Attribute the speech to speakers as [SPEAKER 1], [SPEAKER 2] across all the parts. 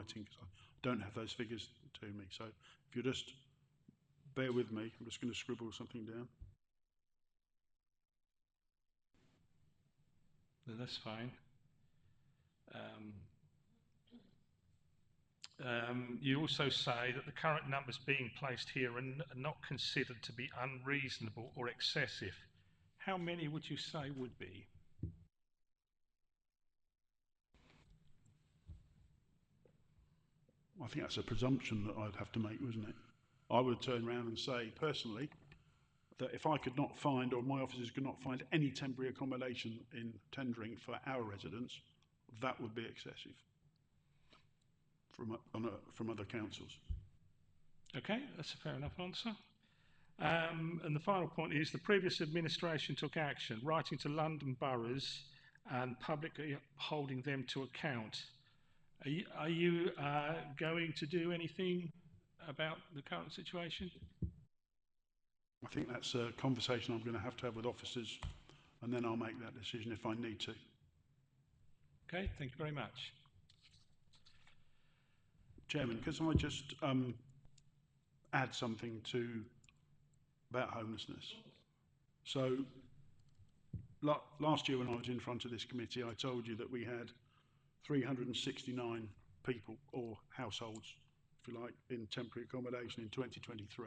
[SPEAKER 1] writing because I don't have those figures to me. So if you just bear with me, I'm just going to scribble something down.
[SPEAKER 2] No, that's fine. You also say that the current numbers being placed here are not considered to be unreasonable or excessive. How many would you say would be?
[SPEAKER 1] I think that's a presumption that I'd have to make, wasn't it? I would turn around and say, personally, that if I could not find, or my officers could not find any temporary accommodation in tendering for our residents, that would be excessive from other councils.
[SPEAKER 2] Okay, that's a fair enough answer. And the final point is the previous administration took action, writing to London boroughs and publicly holding them to account. Are you going to do anything about the current situation?
[SPEAKER 1] I think that's a conversation I'm going to have with officers, and then I'll make that decision if I need to.
[SPEAKER 2] Okay, thank you very much.
[SPEAKER 1] Chairman, could I just add something about homelessness? So last year when I was in front of this committee, I told you that we had 369 people or households, if you like, in temporary accommodation in 2023.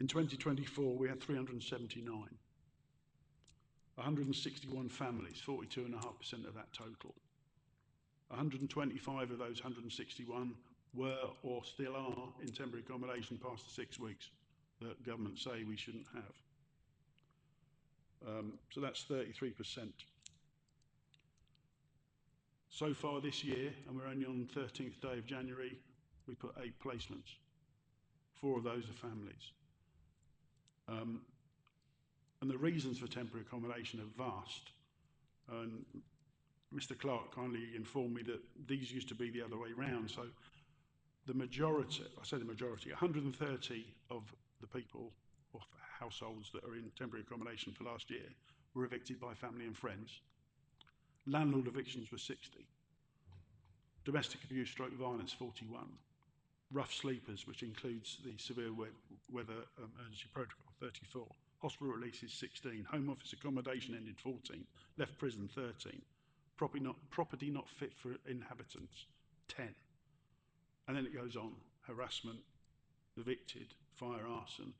[SPEAKER 1] In 2024, we had 379. 161 families, 42.5% of that total. 125 of those 161 were or still are in temporary accommodation past the 6 weeks that government say we shouldn't have. So that's 33%. So far this year, and we're only on the 13th day of January, we put 8 placements. 4 of those are families. And the reasons for temporary accommodation are vast. And Mr. Clark kindly informed me that these used to be the other way round. So the majority, I say the majority, 130 of the people or households that are in temporary accommodation for last year were evicted by family and friends. Landlord evictions were 60. Domestic abuse stroke violence, 41. Rough sleepers, which includes the severe weather emergency protocol, 34. Hospital releases, 16. Home office accommodation ended, 14. Left prison, 13. Property not fit for inhabitants, 10. And then it goes on, harassment, evicted, fire, arson.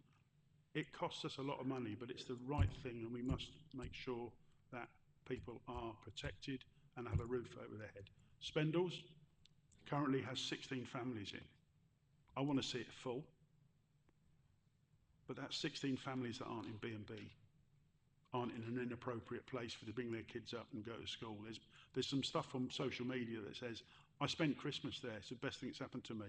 [SPEAKER 1] It costs us a lot of money, but it's the right thing, and we must make sure that people are protected and have a roof over their head. Spendles currently has 16 families in. I want to see it full, but that's 16 families that aren't in B&B, aren't in an inappropriate place for to bring their kids up and go to school. There's some stuff on social media that says, I spent Christmas there, it's the best thing that's happened to me.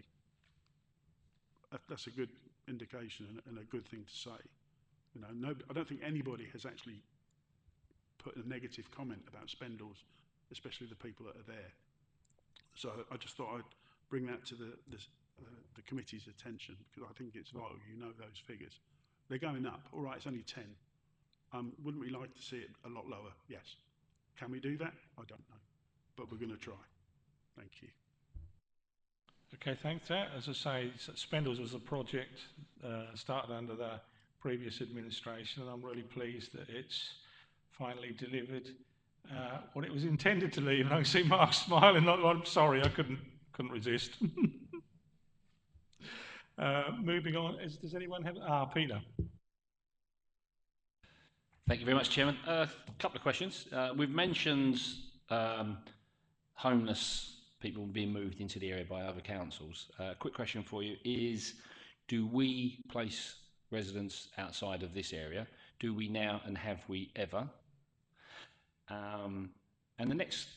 [SPEAKER 1] That's a good indication and a good thing to say. You know, I don't think anybody has actually put a negative comment about Spendles, especially the people that are there. So I just thought I'd bring that to the committee's attention, because I think it's vital. You know those figures. They're going up. All right, it's only 10. Wouldn't we like to see it a lot lower? Yes. Can we do that? I don't know. But we're going to try. Thank you.
[SPEAKER 2] Okay, thanks. As I say, Spendles was a project started under the previous administration, and I'm really pleased that it's finally delivered what it was intended to leave. And I see Mark smiling. I'm sorry, I couldn't resist. Moving on, does anyone have... Peter.
[SPEAKER 3] Thank you very much, Chairman. A couple of questions. We've mentioned homeless people being moved into the area by other councils. Quick question for you is, do we place residents outside of this area? Do we now, and have we ever? And the next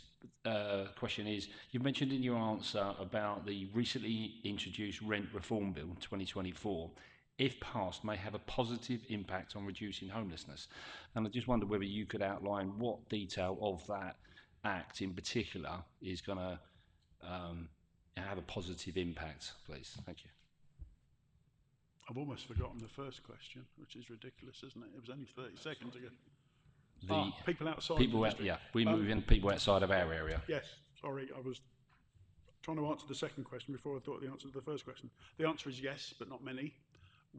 [SPEAKER 3] question is, you've mentioned in your answer about the recently introduced Rent Reform Bill 2024, if passed, may have a positive impact on reducing homelessness. And I just wonder whether you could outline what detail of that act in particular is going to have a positive impact, please. Thank you.
[SPEAKER 1] I've almost forgotten the first question, which is ridiculous, isn't it? It was only 30 seconds ago. People outside
[SPEAKER 3] people
[SPEAKER 1] the district.
[SPEAKER 3] Yeah, we move in people outside of our area.
[SPEAKER 1] Yes, sorry, trying to answer the second question before I thought the answer to the first question. The answer is yes, but not many.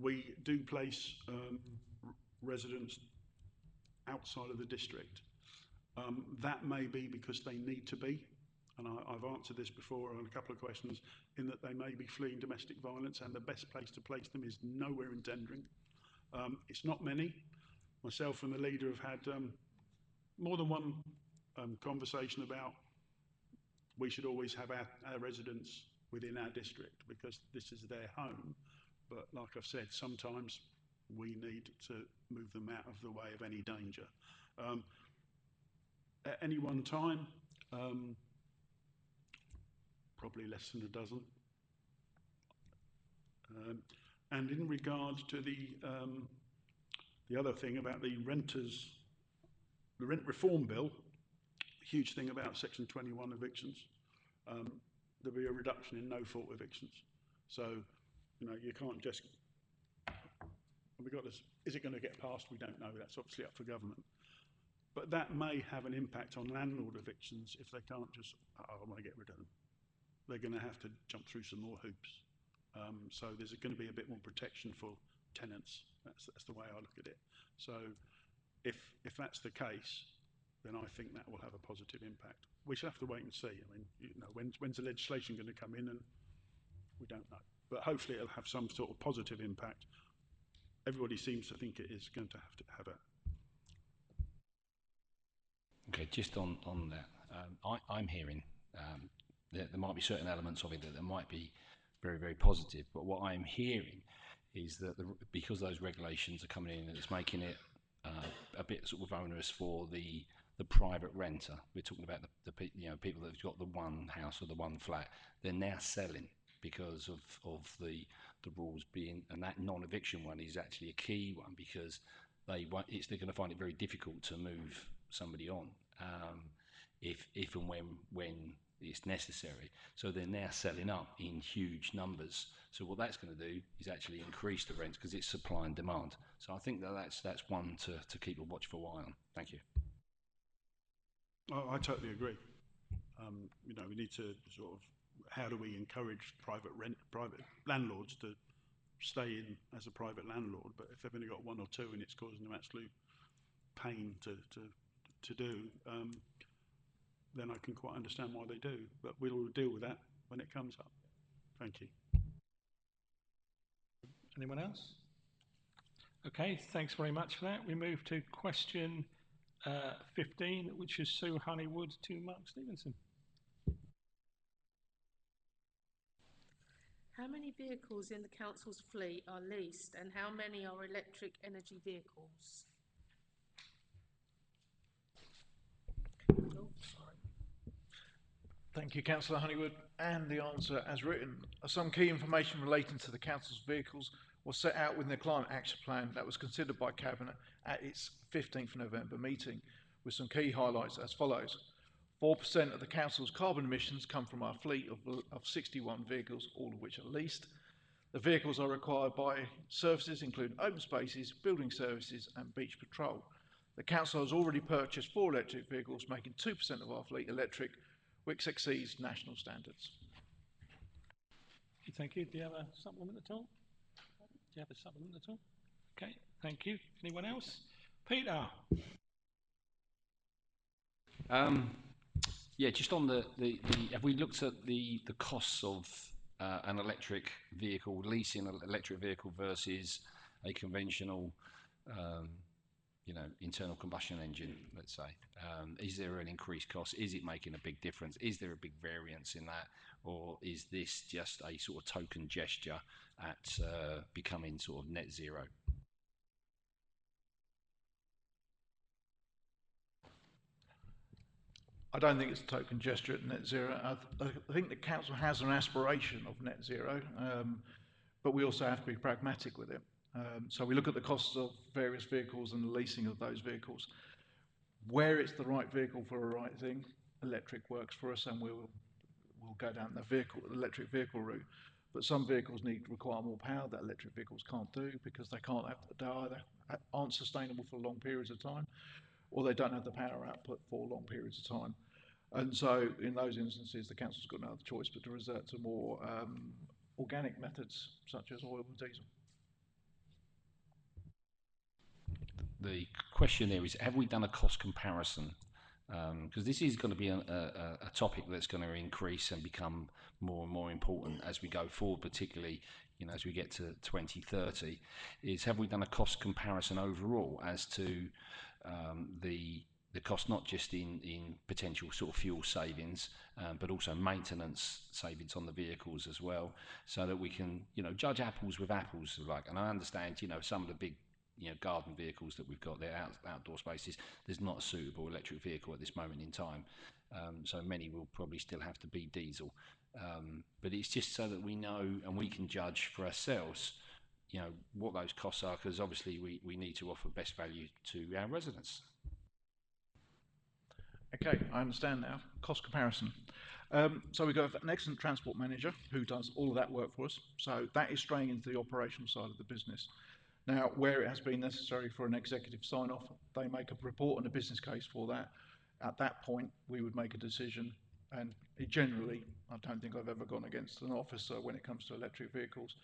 [SPEAKER 1] We do place residents outside of the district. That may be because they need to be, and I've answered this before on a couple of questions, in that they may be fleeing domestic violence, and the best place to place them is nowhere in Tendring. It's not many. Myself and the leader have had more than one conversation about we should always have our residents within our district because this is their home. But like I've said, sometimes we need to move them out of the way of any danger. At any one time, probably less than a dozen. And in regard to the other thing about the rent reform bill, huge thing about Section 21 evictions. There'll be a reduction in no-fault evictions. So, you can't just. We got this. Is it going to get passed? We don't know. That's obviously up for government. But that may have an impact on landlord evictions if they can't just. I want to get rid of them. They're going to have to jump through some more hoops. So there's going to be a bit more protection for tenants. That's the way I look at it. So, if that's the case, then I think that will have a positive impact. We shall have to wait and see. I mean, when's the legislation going to come in, and we don't know. But hopefully it'll have some sort of positive impact. Everybody seems to think it is going to have it.
[SPEAKER 3] Okay, just on that, I'm hearing there might be certain elements of it that might be very, very positive, but what I'm hearing is that because those regulations are coming in, it's making it a bit sort of onerous for the private renter. We're talking about the people that have got the one house or the one flat. They're now selling because of the rules being, and that non-eviction one is actually a key one because they're going to find it very difficult to move somebody on if and when it's necessary. So they're now selling up in huge numbers. So what that's going to do is actually increase the rents because it's supply and demand. So I think that's one to keep a watchful eye on. Thank you.
[SPEAKER 1] I totally agree. We need to sort of, how do we encourage private landlords to stay in as a private landlord? But if they've only got one or two and it's causing them absolute pain to do, then I can quite understand why they do. But we'll deal with that when it comes up. Thank you.
[SPEAKER 2] Anyone else? Okay, thanks very much for that. We move to question 15, which is Sue Honeywood to Mark Stevenson.
[SPEAKER 4] How many vehicles in the council's fleet are leased and how many are electric energy vehicles?
[SPEAKER 5] Thank you, Councillor Honeywood. And the answer as written. Some key information relating to the council's vehicles was set out within the Climate Action Plan that was considered by Cabinet at its 15th November meeting, with some key highlights as follows. 4% of the council's carbon emissions come from our fleet of 61 vehicles, all of which are leased. The vehicles are required by services including open spaces, building services and beach patrol. The council has already purchased 4 electric vehicles, making 2% of our fleet electric, which exceeds national standards.
[SPEAKER 2] Thank you. Do you have a supplement at all? Okay, thank you. Anyone else? Peter.
[SPEAKER 3] Yeah, just on the have we looked at the costs of an electric vehicle, leasing an electric vehicle versus a conventional internal combustion engine, let's say? Is there an increased cost? Is it making a big difference? Is there a big variance in that? Or is this just a sort of token gesture at becoming sort of net zero?
[SPEAKER 5] I don't think it's a token gesture at net zero. I think the council has an aspiration of net zero, but we also have to be pragmatic with it. So we look at the costs of various vehicles and the leasing of those vehicles. Where it's the right vehicle for a right thing, electric works for us, and we'll go down the electric vehicle route. But some vehicles require more power that electric vehicles can't do because they either aren't sustainable for long periods of time, or they don't have the power output for long periods of time. And so in those instances, the council's got no other choice but to resort to more organic methods such as oil and diesel.
[SPEAKER 3] The question there is, have we done a cost comparison? Because this is going to be a topic that's going to increase and become more and more important as we go forward, particularly as we get to 2030. Is have we done a cost comparison overall as to the cost, not just in potential sort of fuel savings, but also maintenance savings on the vehicles as well, so that we can judge apples with apples, like. And I understand some of the big garden vehicles that we've got there, outdoor spaces, there's not a suitable electric vehicle at this moment in time. So many will probably still have to be diesel. But it's just so that we know and we can judge for ourselves, what those costs are, because obviously we need to offer best value to our residents.
[SPEAKER 5] Okay, I understand now. Cost comparison. So we've got an excellent transport manager who does all of that work for us. So that is straying into the operational side of the business. Now, where it has been necessary for an executive sign-off, they make a report and a business case for that. At that point, we would make a decision, and generally, I don't think I've ever gone against an officer when it comes to electric vehicles.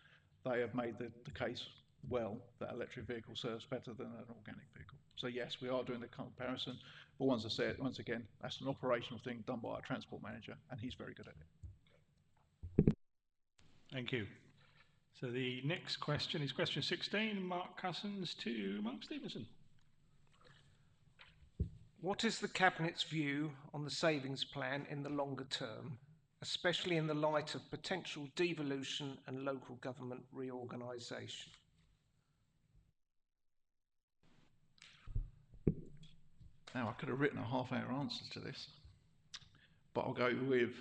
[SPEAKER 5] They have made the case well that electric vehicle serves better than an organic vehicle. So yes, we are doing the comparison, but once again, that's an operational thing done by our transport manager, and he's very good at it.
[SPEAKER 2] Thank you. So the next question is question 16, Mark Cousins to Mark Stevenson.
[SPEAKER 6] What is the Cabinet's view on the savings plan in the longer term, especially in the light of potential devolution and local government reorganisation?
[SPEAKER 5] Now, I could have written a half-hour answer to this, but I'll go with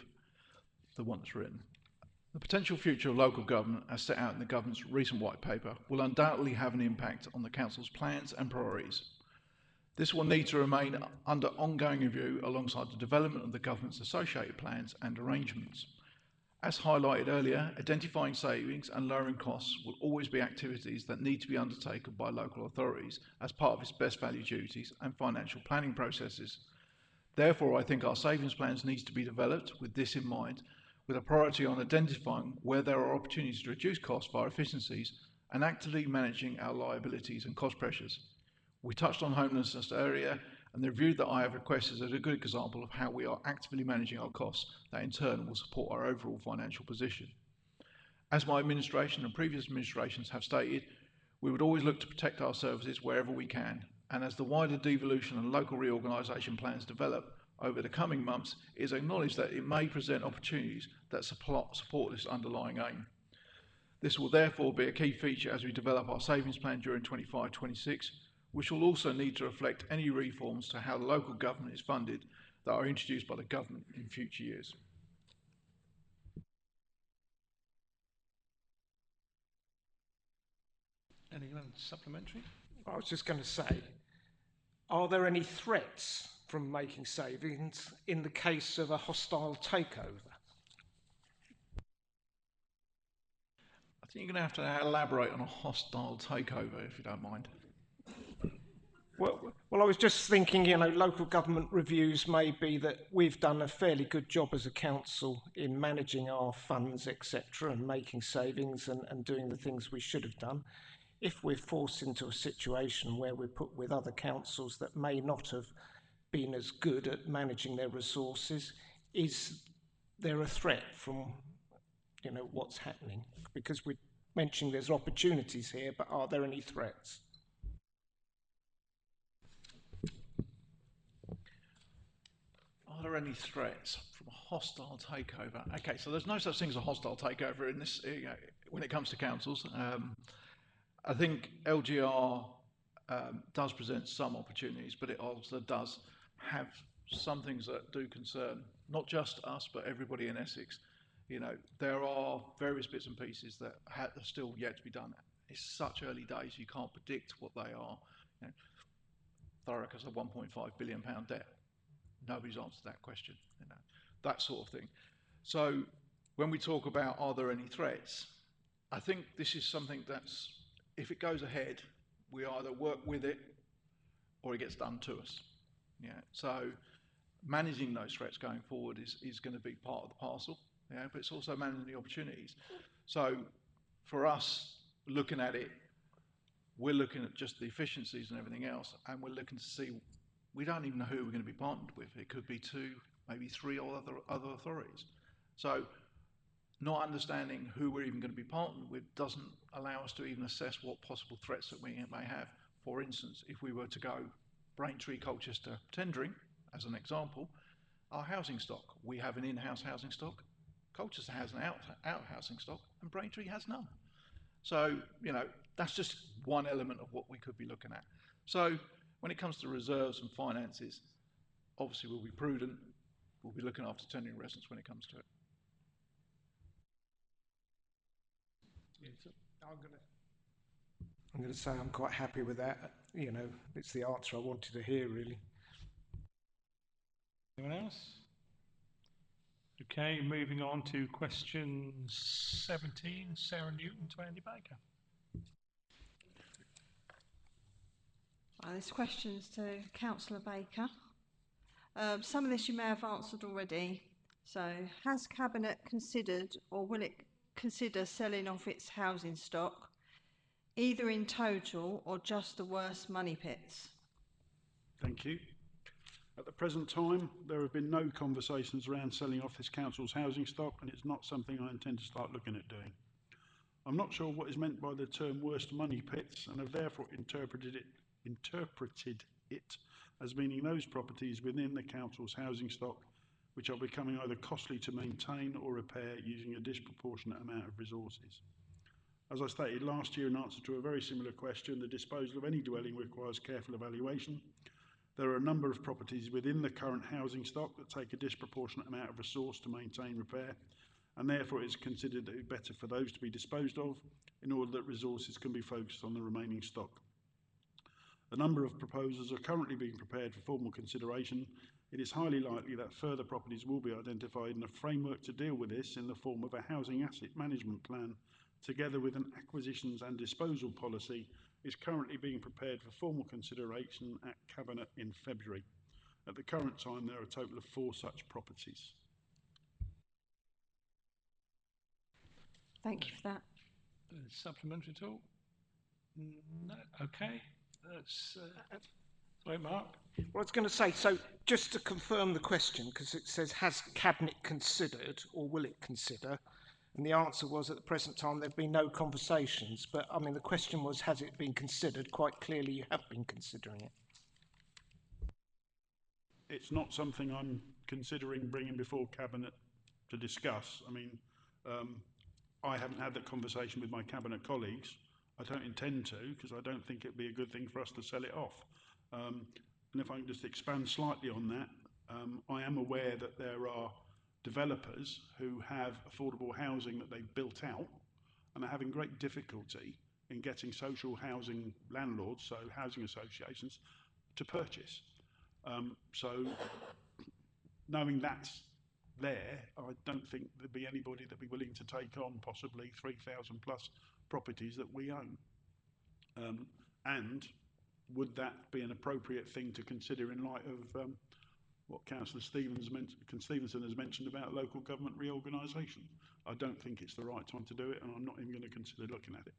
[SPEAKER 5] the one that's written. The potential future of local government, as set out in the government's recent white paper, will undoubtedly have an impact on the council's plans and priorities. This will need to remain under ongoing review alongside the development of the government's associated plans and arrangements. As highlighted earlier, identifying savings and lowering costs will always be activities that need to be undertaken by local authorities as part of its best value duties and financial planning processes. Therefore, I think our savings plans need to be developed with this in mind, with a priority on identifying where there are opportunities to reduce costs via efficiencies and actively managing our liabilities and cost pressures. We touched on homelessness earlier, and the review that I have requested is a good example of how we are actively managing our costs that in turn will support our overall financial position. As my administration and previous administrations have stated, we would always look to protect our services wherever we can, and as the wider devolution and local reorganisation plans develop over the coming months, it is acknowledged that it may present opportunities that support this underlying aim. This will therefore be a key feature as we develop our savings plan during 25-26, which will also need to reflect any reforms to how the local government is funded that are introduced by the government in future years.
[SPEAKER 2] Anyone supplementary?
[SPEAKER 6] I was just going to say, are there any threats from making savings in the case of a hostile takeover?
[SPEAKER 5] I think you're going to have to elaborate on a hostile takeover, if you don't mind.
[SPEAKER 6] Well, I was just thinking, local government reviews may be that we've done a fairly good job as a council in managing our funds, etc., and making savings and doing the things we should have done. If we're forced into a situation where we're put with other councils that may not have been as good at managing their resources, is there a threat from, what's happening? Because we're mentioning there's opportunities here, but are there any threats?
[SPEAKER 5] Are there any threats from a hostile takeover? Okay, so there's no such thing as a hostile takeover in this when it comes to councils. I think LGR does present some opportunities, but it also does have some things that do concern not just us, but everybody in Essex. There are various bits and pieces that are still yet to be done. It's such early days, you can't predict what they are. Thurrock has a £1.5 billion debt. Nobody's answered that question, that sort of thing. So when we talk about are there any threats, I think this is something that's, if it goes ahead, we either work with it or it gets done to us. So managing those threats going forward is going to be part of the parcel, yeah, but it's also managing the opportunities. So for us, looking at it, we're looking at just the efficiencies and everything else, and we're looking to see, we don't even know who we're going to be partnered with. It could be 2, maybe 3 other authorities. So not understanding who we're even going to be partnered with doesn't allow us to even assess what possible threats that we may have. For instance, if we were to go Braintree, Colchester tendering, as an example, our housing stock, we have an in-house housing stock, Colchester has an out housing stock, and Braintree has none. So, you know, that's just one element of what we could be looking at. So when it comes to reserves and finances, obviously we'll be prudent, we'll be looking after tendering residents when it comes to it.
[SPEAKER 6] I'm going to say I'm quite happy with that. You know, it's the answer I wanted to hear, really.
[SPEAKER 2] Anyone else? Okay, moving on to question 17, Sarah Newton to Andy Baker.
[SPEAKER 7] This question's to Councillor Baker. Some of this you may have answered already. So, has Cabinet considered or will it consider selling off its housing stock, either in total or just the worst money pits?
[SPEAKER 1] Thank you. At the present time, there have been no conversations around selling off this council's housing stock, and it's not something I intend to start looking at doing. I'm not sure what is meant by the term worst money pits, and have therefore interpreted it as meaning those properties within the council's housing stock which are becoming either costly to maintain or repair using a disproportionate amount of resources. As I stated last year in answer to a very similar question, the disposal of any dwelling requires careful evaluation. There are a number of properties within the current housing stock that take a disproportionate amount of resource to maintain, repair, and therefore it is considered that it is better for those to be disposed of in order that resources can be focused on the remaining stock. A number of proposals are currently being prepared for formal consideration. It is highly likely that further properties will be identified, and a framework to deal with this in the form of a housing asset management plan, together with an acquisitions and disposal policy, is currently being prepared for formal consideration at Cabinet in February. At the current time, there are a total of 4 such properties.
[SPEAKER 7] Thank you for that.
[SPEAKER 2] Supplementary at all? No. Okay. That's sorry, Mark.
[SPEAKER 6] Well, I was going to say, so just to confirm the question, because it says, has Cabinet considered or will it consider? And the answer was, at the present time, there have been no conversations. But, I mean, the question was, has it been considered? Quite clearly, you have been considering it.
[SPEAKER 1] It's not something I'm considering bringing before Cabinet to discuss. I mean, I haven't had that conversation with my Cabinet colleagues. I don't intend to, because I don't think it'd be a good thing for us to sell it off. And if I can just expand slightly on that, I am aware that there are developers who have affordable housing that they've built out and are having great difficulty in getting social housing landlords, so housing associations, to purchase. So knowing that's there, I don't think there'd be anybody that'd be willing to take on possibly 3,000 plus properties that we own. And would that be an appropriate thing to consider in light of what Councillor Stevenson has mentioned about local government reorganisation? I don't think it's the right time to do it, and I'm not even going to consider looking at it.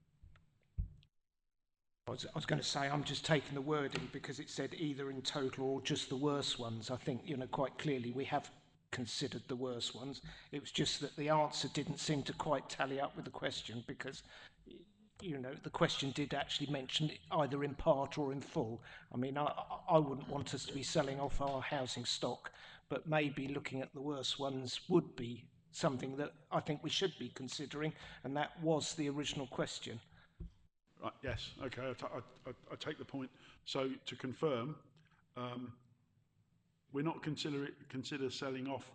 [SPEAKER 6] I was going to say, I'm just taking the wording because it said either in total or just the worst ones. I think, you know, quite clearly we have considered the worst ones. It was just that the answer didn't seem to quite tally up with the question, because, you know, the question did actually mention it either in part or in full. I mean, I wouldn't want us to be selling off our housing stock, but maybe looking at the worst ones would be something that I think we should be considering, and that was the original question.
[SPEAKER 1] Right, yes, okay, I take the point. So to confirm, we're not consider selling off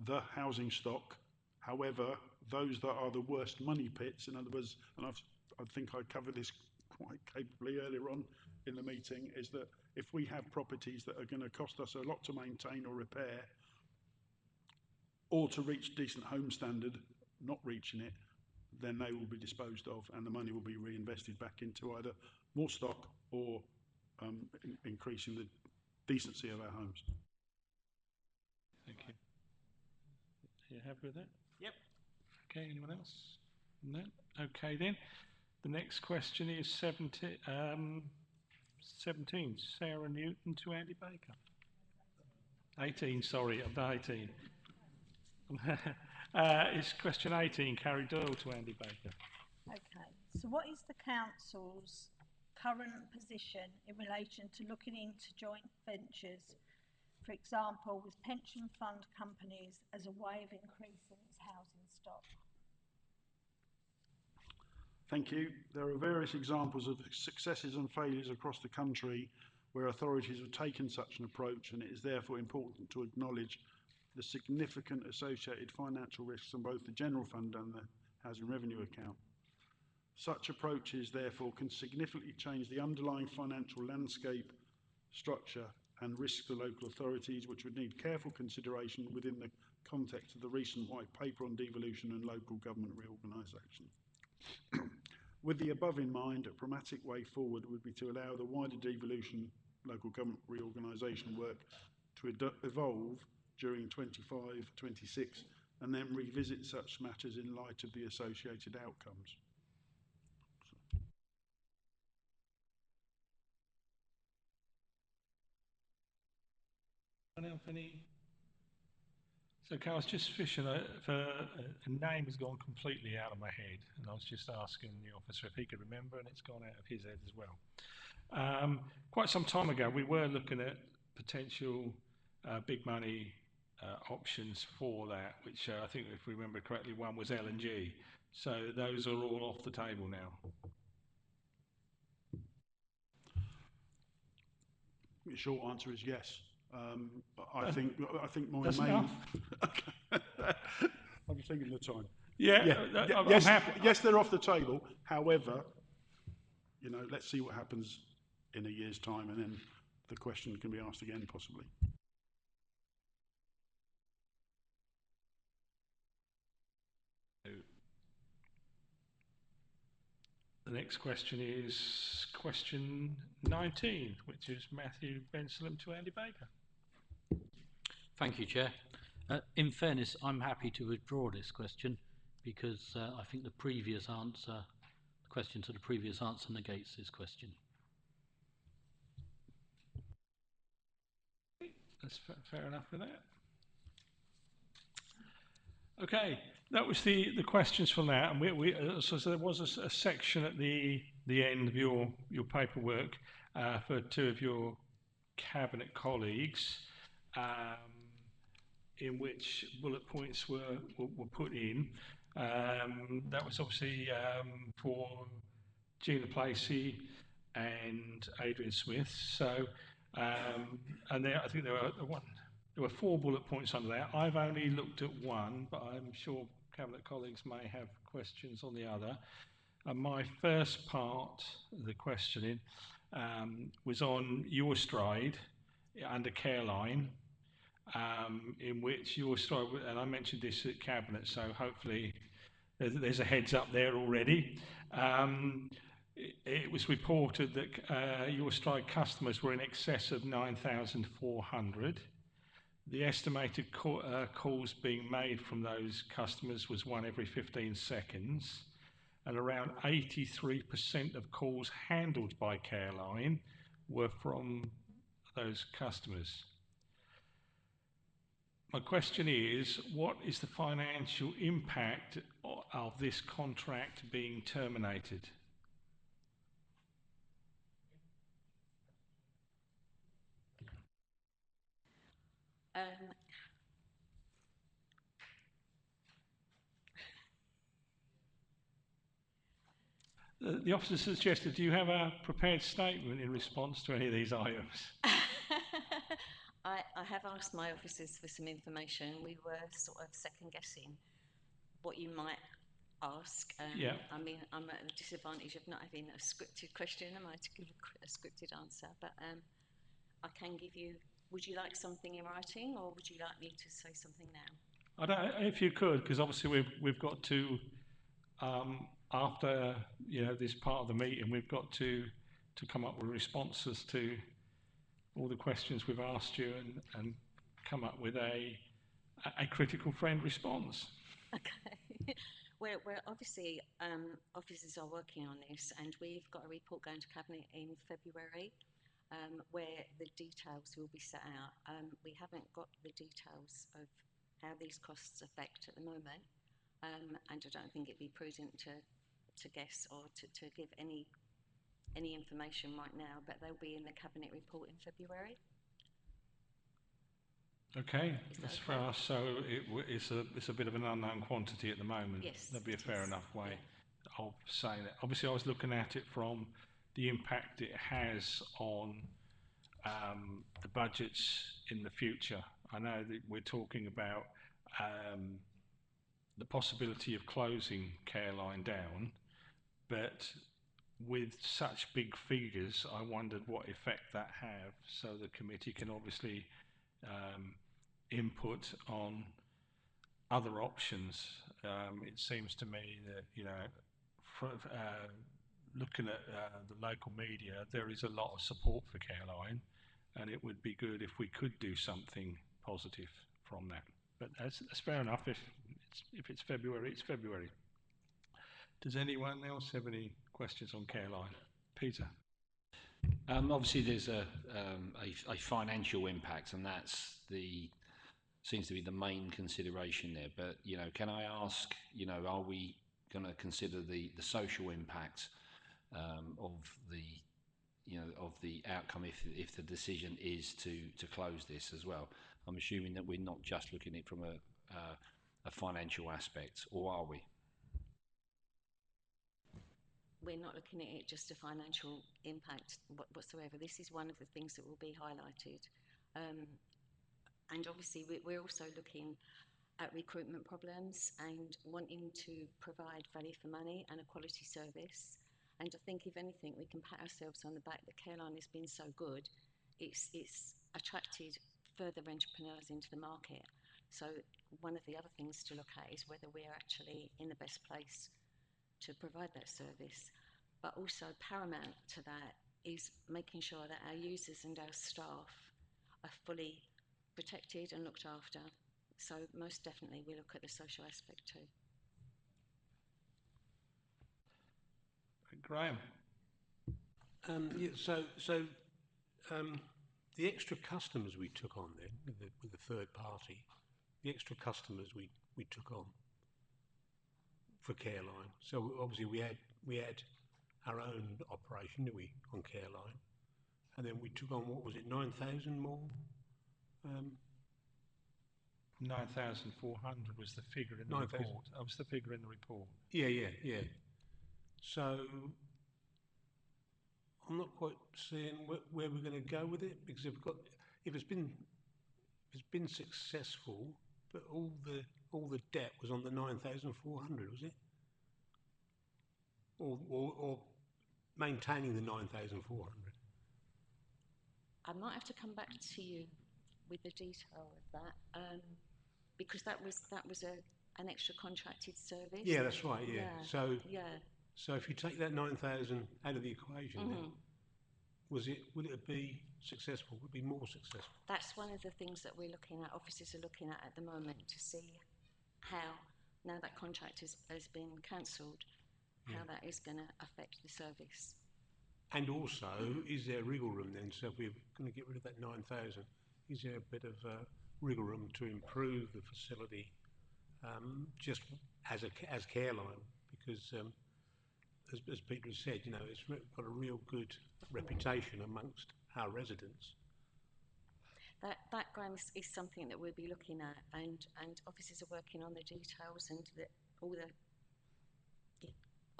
[SPEAKER 1] the housing stock. However, those that are the worst money pits, in other words, and I think I covered this quite capably earlier on in the meeting, is that if we have properties that are going to cost us a lot to maintain or repair, or to reach decent home standard, not reaching it, then they will be disposed of, and the money will be reinvested back into either more stock or increasing the decency of our homes.
[SPEAKER 2] you happy with that?
[SPEAKER 6] Yep.
[SPEAKER 2] Okay, anyone else? No? Okay then. The next question is 17, 17, Sarah Newton to Andy Baker. 18, sorry, I've done 18. It's question 18, Carrie Doyle to Andy Baker.
[SPEAKER 8] Okay, so what is the council's current position in relation to looking into joint ventures, for example, with pension fund companies as a way of increasing its housing stock?
[SPEAKER 1] Thank you. There are various examples of successes and failures across the country where authorities have taken such an approach, and it is therefore important to acknowledge the significant associated financial risks on both the general fund and the housing revenue account. Such approaches, therefore, can significantly change the underlying financial landscape, structure, and risk to local authorities, which would need careful consideration within the context of the recent white paper on devolution and local government reorganisation. With the above in mind, a pragmatic way forward would be to allow the wider devolution local government reorganisation work to evolve during 25-26 and then revisit such matters in light of the associated outcomes.
[SPEAKER 2] So, Carl, I was just fishing for a name has gone completely out of my head, and I was just asking the officer if he could remember, and it's gone out of his head as well. Quite some time ago, we were looking at potential big money options for that, which I think, if we remember correctly, one was LNG. So those are all off the table now.
[SPEAKER 1] The short answer is yes. I think my
[SPEAKER 2] That's
[SPEAKER 1] main.
[SPEAKER 2] enough.
[SPEAKER 1] I'm just thinking of the time.
[SPEAKER 2] Yeah,
[SPEAKER 1] yes,
[SPEAKER 2] I'm happy.
[SPEAKER 1] Yes, they're off the table. However, let's see what happens in a year's time, and then the question can be asked again, possibly.
[SPEAKER 2] The next question is question 19, which is Matthew Bensalem to Andy Baker.
[SPEAKER 9] Thank you, Chair. In fairness, I'm happy to withdraw this question because I think the question to the previous answer negates this question.
[SPEAKER 2] That's fair enough with that. Okay, that was the questions from that, and so there was a section at the end of your paperwork for two of your cabinet colleagues, in which bullet points were put in. That was obviously for Gina Placey and Adrian Smith. So, and I think there were 4 bullet points under that. I've only looked at one, but I'm sure cabinet colleagues may have questions on the other. And my first part of the questioning was on your stride under Careline, in which your stride, and I mentioned this at cabinet, so hopefully there's a heads up there already. It was reported that your stride customers were in excess of 9,400. The estimated calls being made from those customers was 1 every 15 seconds, and around 83% of calls handled by Careline were from those customers. My question is, what is the financial impact of this contract being terminated? The officer suggested, do you have a prepared statement in response to any of these items?
[SPEAKER 10] I have asked my officers for some information. We were sort of second guessing what you might ask.
[SPEAKER 2] Yeah.
[SPEAKER 10] I mean, I'm at a disadvantage of not having a scripted question, am I, to give a scripted answer? But I can give you, would you like something in writing, or would you like me to say something now?
[SPEAKER 2] I don't, if you could, because obviously we've got to, after this part of the meeting, we've got to come up with responses to all the questions we've asked you, and come up with a a critical friend response.
[SPEAKER 10] Okay. Well, obviously, officers are working on this, and we've got a report going to Cabinet in February, where the details will be set out. We haven't got the details of how these costs affect at the moment, and I don't think it'd be prudent to guess or to give any information right now, but they'll be in the Cabinet report in February.
[SPEAKER 2] Okay,
[SPEAKER 10] Is that
[SPEAKER 2] that's
[SPEAKER 10] okay?
[SPEAKER 2] fair enough. So it's a bit of an unknown quantity at the moment.
[SPEAKER 10] Yes,
[SPEAKER 2] That'd be a
[SPEAKER 10] it
[SPEAKER 2] fair
[SPEAKER 10] is,
[SPEAKER 2] enough way
[SPEAKER 10] yeah.
[SPEAKER 2] of saying it. Obviously, I was looking at it from the impact it has on the budgets in the future. I know that we're talking about the possibility of closing Careline down, but with such big figures, I wondered what effect that have. So the committee can obviously input on other options. It seems to me that, you know, looking at the local media, there is a lot of support for Careline, and it would be good if we could do something positive from that. But that's fair enough. If it's February, it's February. Does anyone else have any questions on Careline? Peter?
[SPEAKER 3] Obviously, there's a financial impact, and seems to be the main consideration there. But you know, can I ask, you know, are we going to consider the social impact of the outcome if the decision is to close this as well? I'm assuming that we're not just looking at it from a financial aspect, or are we?
[SPEAKER 10] We're not looking at it just a financial impact whatsoever. This is one of the things that will be highlighted. And obviously we're also looking at recruitment problems and wanting to provide value for money and a quality service. And I think if anything, we can pat ourselves on the back that Careline has been so good. It's attracted further entrepreneurs into the market. So one of the other things to look at is whether we're actually in the best place to provide that service. But also paramount to that is making sure that our users and our staff are fully protected and looked after. So most definitely we look at the social aspect too.
[SPEAKER 2] Graham?
[SPEAKER 11] The extra customers we took on then with the third party, the extra customers we took on for Careline. So obviously we had our own operation, didn't we, on Careline, and then we took on, what was it, 9,000 more?
[SPEAKER 2] 9,400 was the figure in the report. That was the figure in the report.
[SPEAKER 11] Yeah. So I'm not quite seeing where we're going to go with it, because if it's been successful, but all the debt was on the 9,400, was it? Or maintaining the 9,400.
[SPEAKER 10] I might have to come back to you with the detail of that, because that was an extra contracted service.
[SPEAKER 11] Yeah, that's right. Yeah.
[SPEAKER 10] Yeah.
[SPEAKER 11] So if you take that 9,000 out of the equation, then would it be successful? Would it be more successful?
[SPEAKER 10] That's one of the things that officers are looking at the moment, to see how, now that contract has been cancelled, how that is going to affect the service.
[SPEAKER 11] And also, is there wriggle room then? So if we're going to get rid of that 9,000, is there a bit of wriggle room to improve the facility, just as Careline? Because as Peter has said, you know, it's got a real good reputation amongst our residents.
[SPEAKER 10] That Graham, is something that we'll be looking at, and officers are working on the details and all the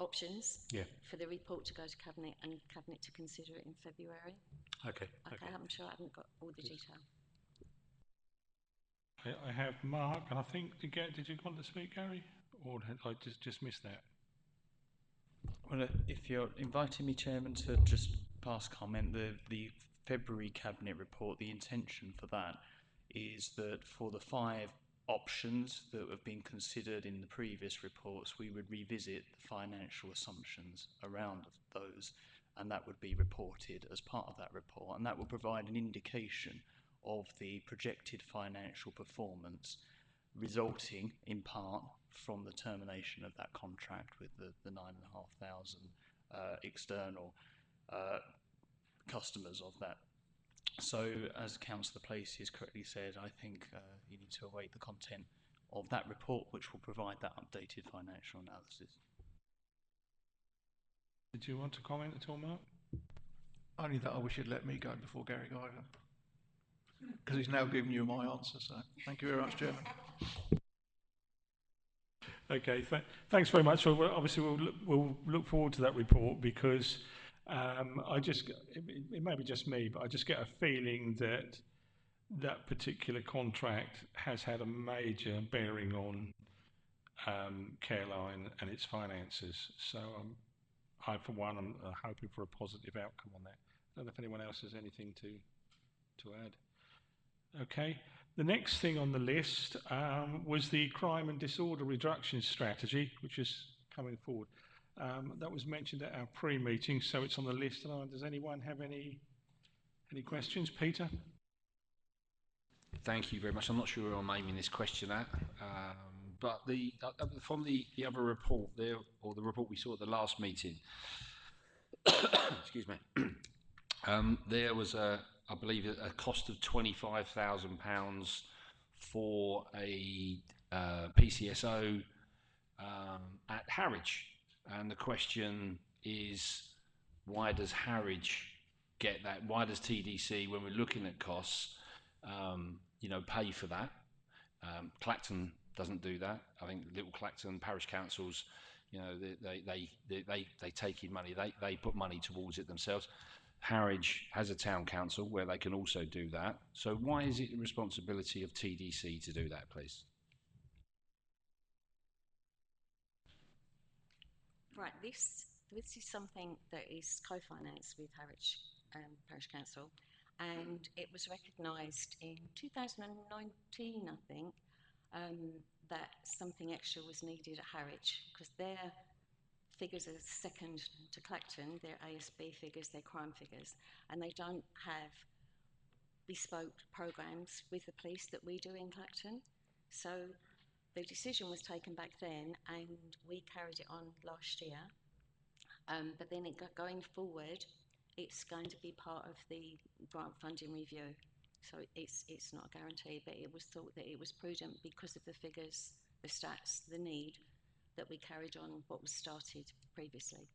[SPEAKER 10] options for the report to go to Cabinet, and Cabinet to consider it in February.
[SPEAKER 11] Okay.
[SPEAKER 10] I'm sure I haven't got all the detail.
[SPEAKER 2] I have Mark, and I think, did you want to speak, Gary? Or did I just missed that?
[SPEAKER 12] Well, if you're inviting me, Chairman, to just pass comment, the February Cabinet report, the intention for that is that for the 5 options that have been considered in the previous reports, we would revisit the financial assumptions around those, and that would be reported as part of that report, and that will provide an indication of the projected financial performance resulting in part from the termination of that contract with the 9,500 external customers of that. So, as Councillor Place has correctly said, I think you need to await the content of that report, which will provide that updated financial analysis.
[SPEAKER 2] Did you want to comment at all, Mark?
[SPEAKER 5] Only that I wish you'd let me go before Gary Guyver, because he's now given you my answer. So, thank you very much, Chairman.
[SPEAKER 2] Okay, thanks very much. So obviously we'll look forward to that report, because it may be just me, but I just get a feeling that that particular contract has had a major bearing on Careline and its finances. So I, for one, am hoping for a positive outcome on that. I don't know if anyone else has anything to add. Okay. The next thing on the list was the crime and disorder reduction strategy, which is coming forward. That was mentioned at our pre-meeting, so it's on the list. Does anyone have any questions? Peter?
[SPEAKER 3] Thank you very much. I'm not sure who I'm aiming this question at, but from the other report there, or the report we saw at the last meeting, excuse me, there was I believe a cost of £25,000 for a PCSO at Harwich, and the question is, why does Harwich get that? Why does TDC, when we're looking at costs, pay for that? Clacton doesn't do that. I think Little Clacton parish councils, they take in money. They put money towards it themselves. Harwich has a town council where they can also do that. So why is it the responsibility of TDC to do that, please?
[SPEAKER 10] Right, this is something that is co-financed with Harwich Parish Council, and it was recognised in 2019, I think, that something extra was needed at Harwich, because their figures are second to Clacton, their ASB figures, their crime figures, and they don't have bespoke programmes with the police that we do in Clacton. So the decision was taken back then, and we carried it on last year. But then going forward, it's going to be part of the grant funding review. So it's not a guarantee, but it was thought that it was prudent because of the figures, the stats, the need, that we carried on what was started previously.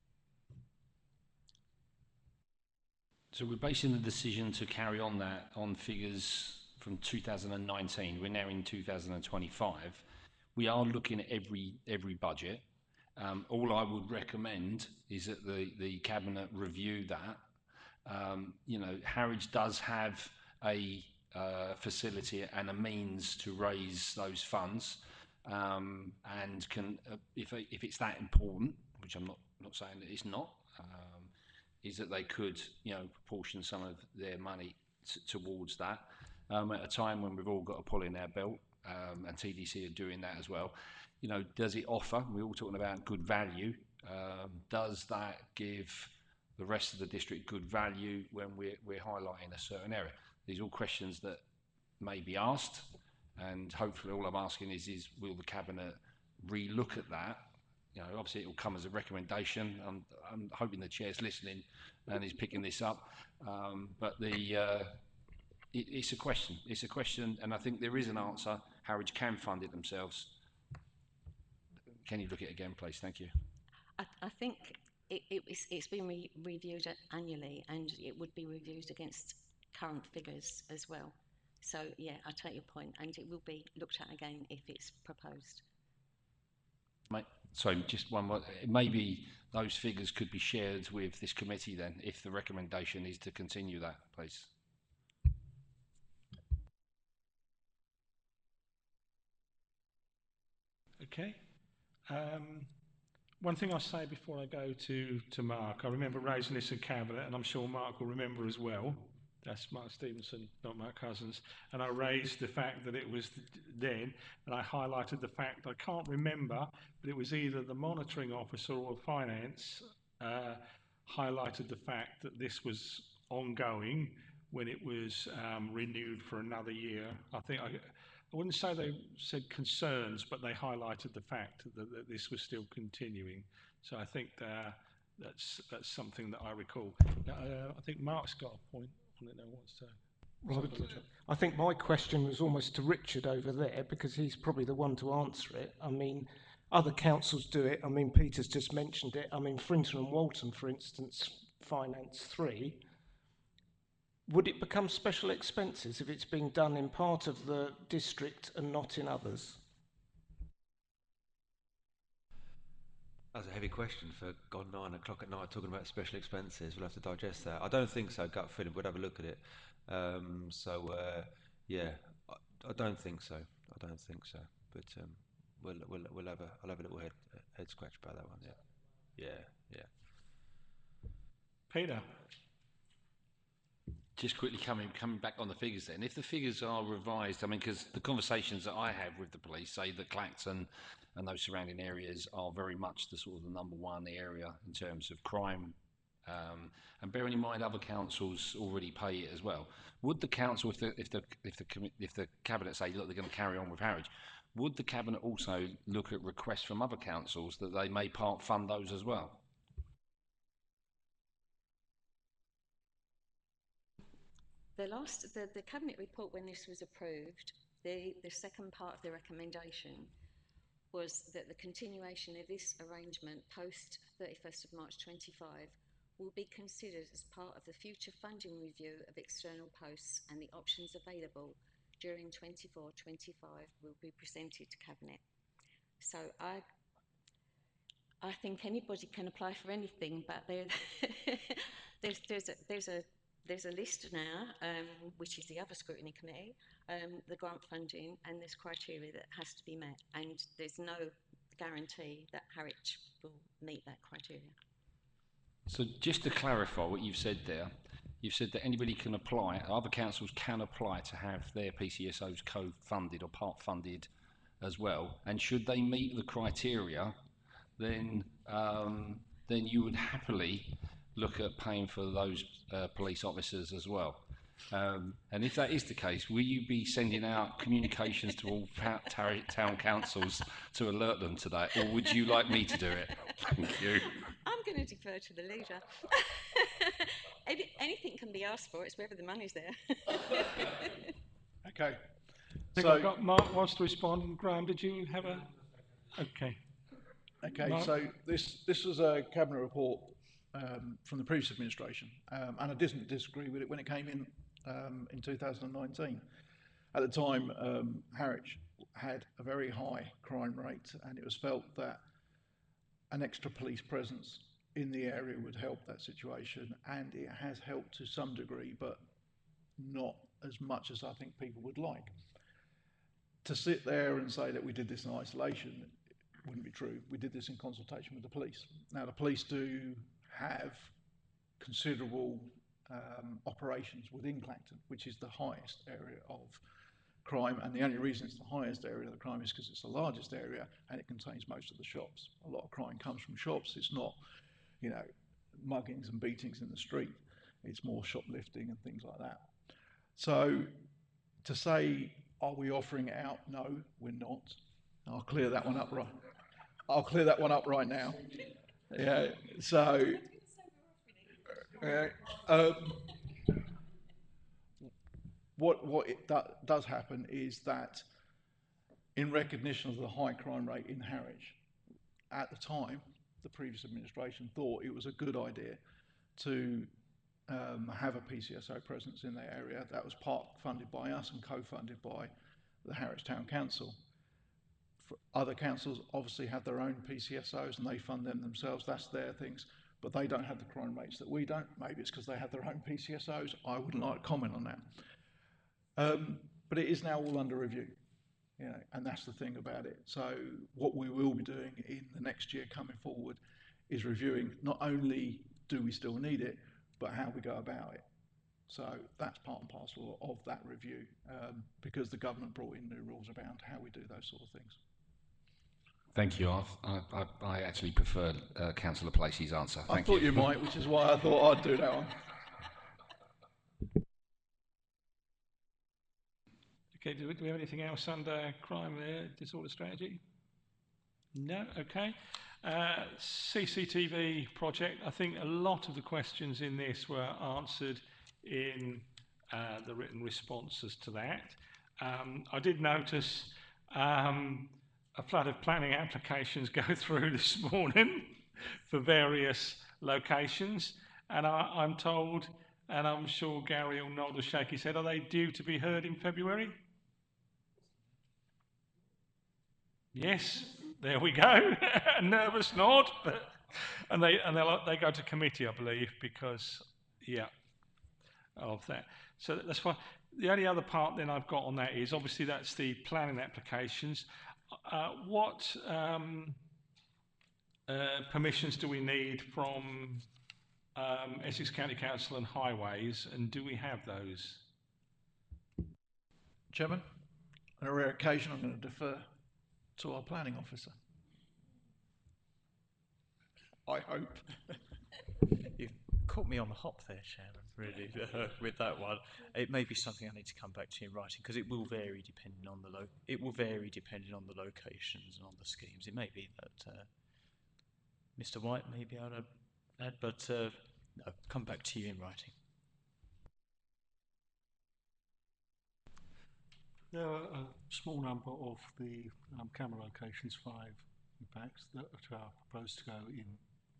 [SPEAKER 3] So we're basing the decision to carry on that on figures from 2019. We're now in 2025. We are looking at every budget. All I would recommend is that the Cabinet review that. Harwich does have a facility and a means to raise those funds, and can, if it's that important, which I'm not saying that it's not, is that they could, proportion some of their money towards that, at a time when we've all got a pull in our belt, and TDC are doing that as well. Does it offer? We're all talking about good value. Does that give the rest of the district good value when we're highlighting a certain area? These are all questions that may be asked, and hopefully all I'm asking is will the Cabinet re-look at that? Obviously it will come as a recommendation. I'm hoping the Chair's listening and is picking this up. But it's a question. It's a question, and I think there is an answer. Harwich can fund it themselves. Can you look at it again, please? Thank you.
[SPEAKER 10] I think it's been reviewed annually, and it would be reviewed against current figures as well. So, yeah, I take your point, and it will be looked at again if it's proposed.
[SPEAKER 3] So just one more. Maybe those figures could be shared with this committee then, if the recommendation is to continue that, please.
[SPEAKER 2] Okay. One thing I'll say before I go to Mark, I remember raising this in Cabinet, and I'm sure Mark will remember as well. That's Mark Stevenson, not Mark Cousins. And I raised the fact that it was then, and I highlighted the fact, I can't remember, but it was either the monitoring officer or finance highlighted the fact that this was ongoing when it was renewed for another year. I think I wouldn't say they said concerns, but they highlighted the fact that this was still continuing. So I think that's something that I recall. Now, I think Mark's got a point on it now. Wants to.
[SPEAKER 6] Right. I think my question was almost to Richard over there because he's probably the one to answer it. I mean, other councils do it. I mean, Peter's just mentioned it. I mean, Frinton and Walton, for instance, finance 3. Would it become special expenses if it's being done in part of the district and not in others?
[SPEAKER 13] That's a heavy question for gone 9 o'clock at night talking about special expenses. We'll have to digest that. I don't think so. Gut feeling. We'll have a look at it. Yeah, I don't think so. I don't think so. But I'll have a little head scratch about that one. Yeah.
[SPEAKER 2] Peter.
[SPEAKER 3] Just quickly coming back on the figures then. If the figures are revised, I mean, because the conversations that I have with the police say that Clacton and those surrounding areas are very much the sort of the number one area in terms of crime. And bearing in mind other councils already pay it as well. Would the council, if the cabinet say, look, they're going to carry on with Harwich, would the cabinet also look at requests from other councils that they may part fund those as well?
[SPEAKER 10] The cabinet report, when this was approved, the second part of the recommendation was that the continuation of this arrangement post 31st of March 25 will be considered as part of the future funding review of external posts, and the options available during 24-25 will be presented to cabinet. So I think anybody can apply for anything, but there's a list now, which is the other scrutiny committee, the grant funding, and there's criteria that has to be met, and there's no guarantee that Harwich will meet that criteria.
[SPEAKER 3] So just to clarify what you've said there, you've said that anybody can apply, other councils can apply to have their PCSOs co-funded or part-funded as well, and should they meet the criteria, then you would happily look at paying for those police officers as well. And if that is the case, will you be sending out communications to all town councils to alert them to that, or would you like me to do it? Thank you.
[SPEAKER 10] I'm going to defer to the leader. Anything can be asked for, it's whether the money's there.
[SPEAKER 5] Okay.
[SPEAKER 2] I think I've got Mark wants to respond, and Graham, did you have a... Okay.
[SPEAKER 5] Okay,
[SPEAKER 2] Mark?
[SPEAKER 5] so this was a cabinet report from the previous administration, and I didn't disagree with it when it came in 2019. At the time, Harwich had a very high crime rate, and it was felt that an extra police presence in the area would help that situation, and it has helped to some degree, but not as much as I think people would like. To sit there and say that we did this in isolation wouldn't be true. We did this in consultation with the police. Now, the police do have considerable operations within Clacton, which is the highest area of crime, and the only reason it's the highest area of the crime is because it's the largest area and it contains most of the shops. A lot of crime comes from shops. It's not, muggings and beatings in the street. It's more shoplifting and things like that. So to say, are we offering it out? No, we're not. I'll clear that one up right now. Yeah, so what does happen is that in recognition of the high crime rate in Harwich, at the time, the previous administration thought it was a good idea to have a PCSO presence in their area. That was part funded by us and co-funded by the Harwich Town Council. Other councils obviously have their own PCSOs and they fund them themselves. That's their things, but they don't have the crime rates that we don't. Maybe it's because they have their own PCSOs. I wouldn't like to comment on that. But it is now all under review, and that's the thing about it. So what we will be doing in the next year coming forward is reviewing not only do we still need it, but how we go about it. So that's part and parcel of that review, because the government brought in new rules about how we do those sort of things.
[SPEAKER 3] Thank you. I actually prefer Councillor Placey's answer. Thank you.
[SPEAKER 5] I thought you might, which is why I thought I'd do that one.
[SPEAKER 2] Okay, do we have anything else under crime disorder strategy? No, okay. CCTV project, I think a lot of the questions in this were answered in the written responses to that. I did notice a flood of planning applications go through this morning for various locations, and I'm told, and I'm sure Gary will nod or shake his head, are they due to be heard in February? Yes, there we go. A nervous nod, but, and they go to committee, I believe, because of that. So that's fine. The only other part then I've got on that is obviously that's the planning applications. What permissions do we need from Essex County Council and Highways, and do we have those?
[SPEAKER 5] Chairman, on a rare occasion, I'm going to defer to our planning officer. I hope.
[SPEAKER 12] You've caught me on the hop there, Chairman, really, with that one. It may be something I need to come back to you in writing, because it will vary depending on the locations and on the schemes. It may be that Mr. White may be able to add, but no, come back to you in writing.
[SPEAKER 14] There are a small number of the camera locations, 5 in fact, that are proposed to go in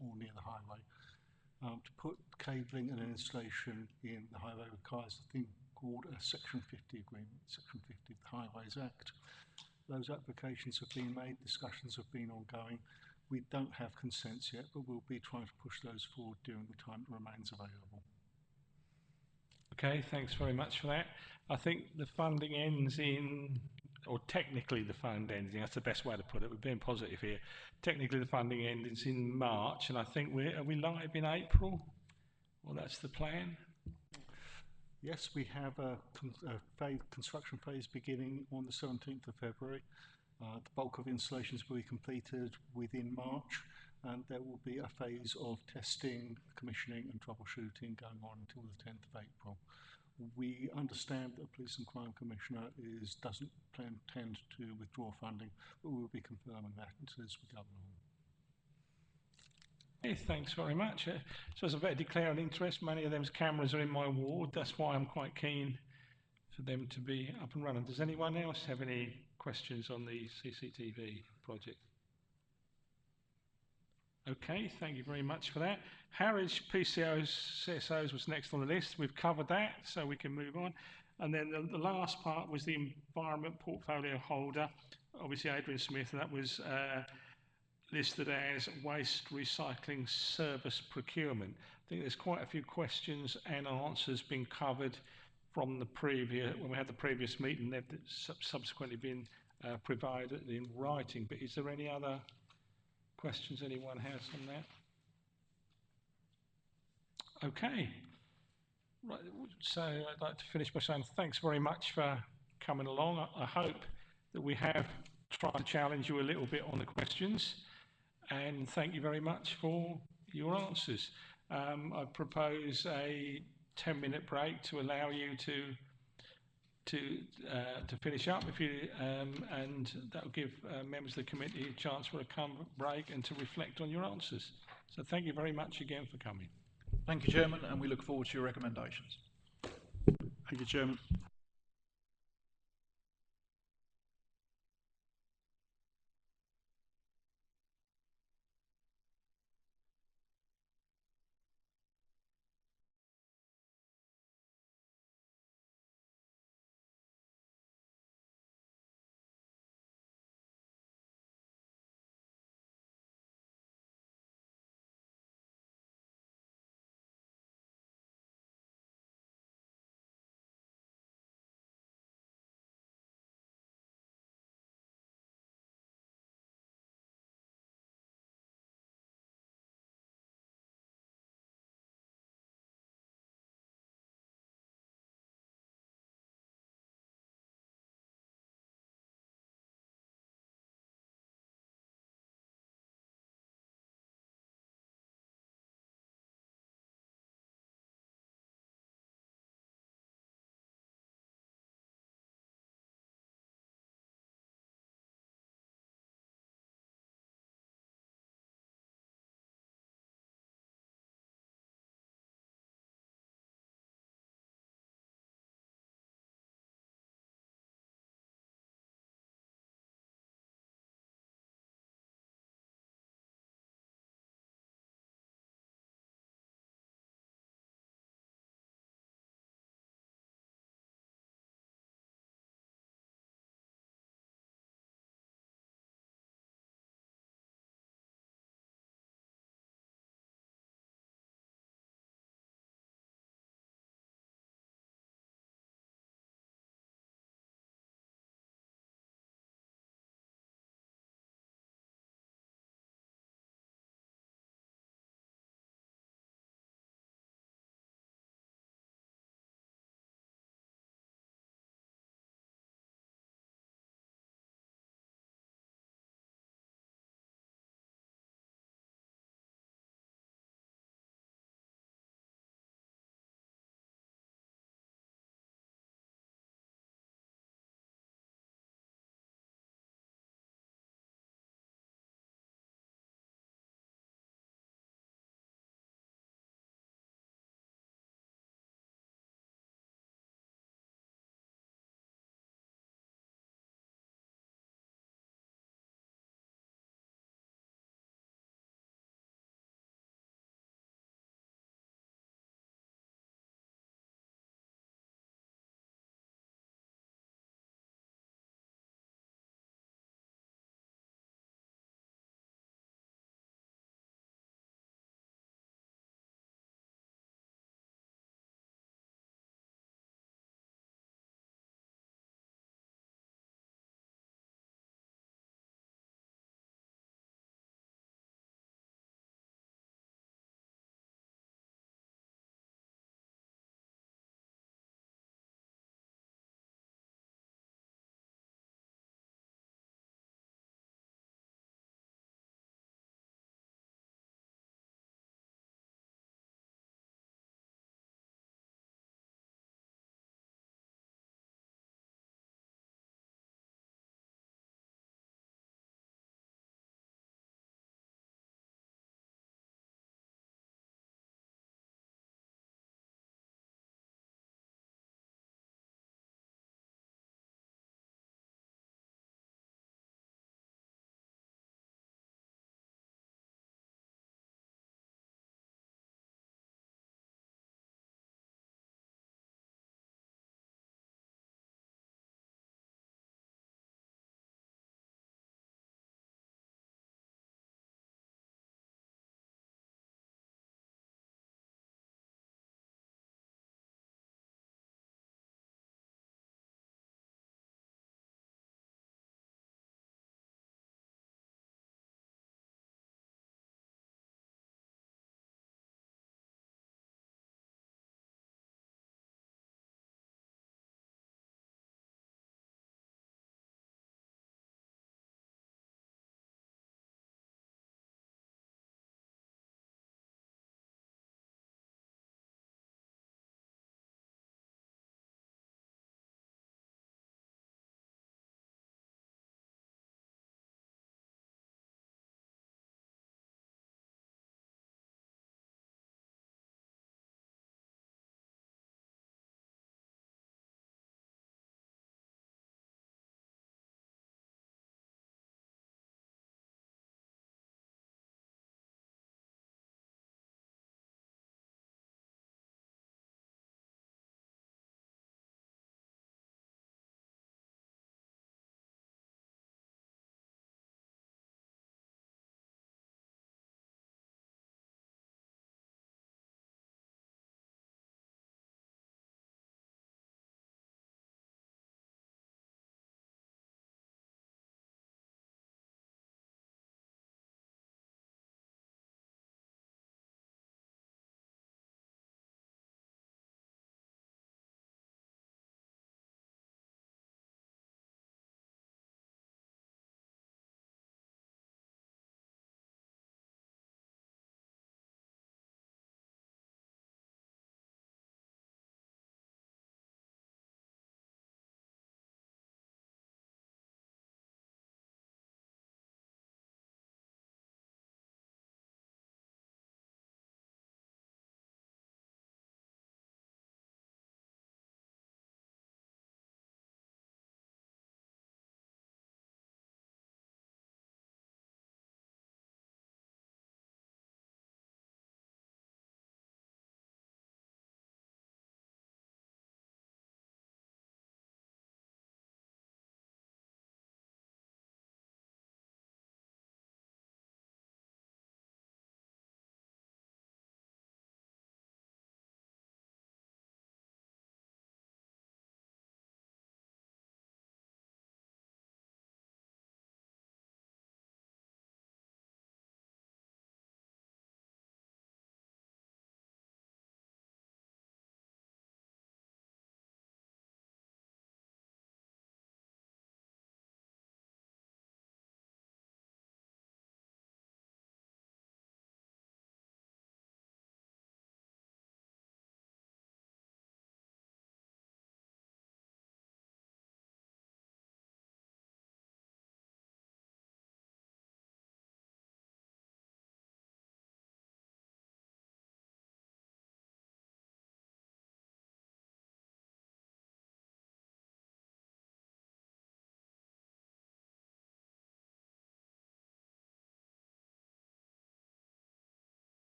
[SPEAKER 14] or near the highway. To put cabling and installation in the highway requires a thing called a Section 50 agreement, Section 50 of the Highways Act. Those applications have been made, discussions have been ongoing. We don't have consents yet, but we'll be trying to push those forward during the time it remains available.
[SPEAKER 2] Okay, thanks very much for that. I think the funding ends in, or technically the fund ends, that's the best way to put it, we're being positive here. Technically the funding ends in March, and I think are we live in April? Well, that's the plan.
[SPEAKER 14] Yes, we have a construction phase beginning on the 17th of February. The bulk of installations will be completed within March, and there will be a phase of testing, commissioning and troubleshooting going on until the 10th of April. We understand that the Police and Crime Commissioner doesn't intend to withdraw funding, but we will be confirming that as we go along.
[SPEAKER 2] Hey, thanks very much. So as I better declare an interest, many of those cameras are in my ward, that's why I'm quite keen for them to be up and running. Does anyone else have any questions on the CCTV project? Okay, thank you very much for that. Harwich PCOs, CSOs was next on the list. We've covered that, so we can move on. And then the last part was the environment portfolio holder. Obviously, Adrian Smith, and that was listed as waste recycling service procurement. I think there's quite a few questions and answers being covered from the previous, when we had the previous meeting. They've subsequently been provided in writing. But is there any other questions anyone has on that? Okay. Right, so I'd like to finish by saying thanks very much for coming along. I hope that we have tried to challenge you a little bit on the questions, and thank you very much for your answers. I propose a 10-minute break to allow you to finish up, if you and that will give members of the committee a chance for a break and to reflect on your answers. So thank you very much again for coming.
[SPEAKER 5] Thank you, Chairman, and we look forward to your recommendations.
[SPEAKER 1] Thank you, Chairman.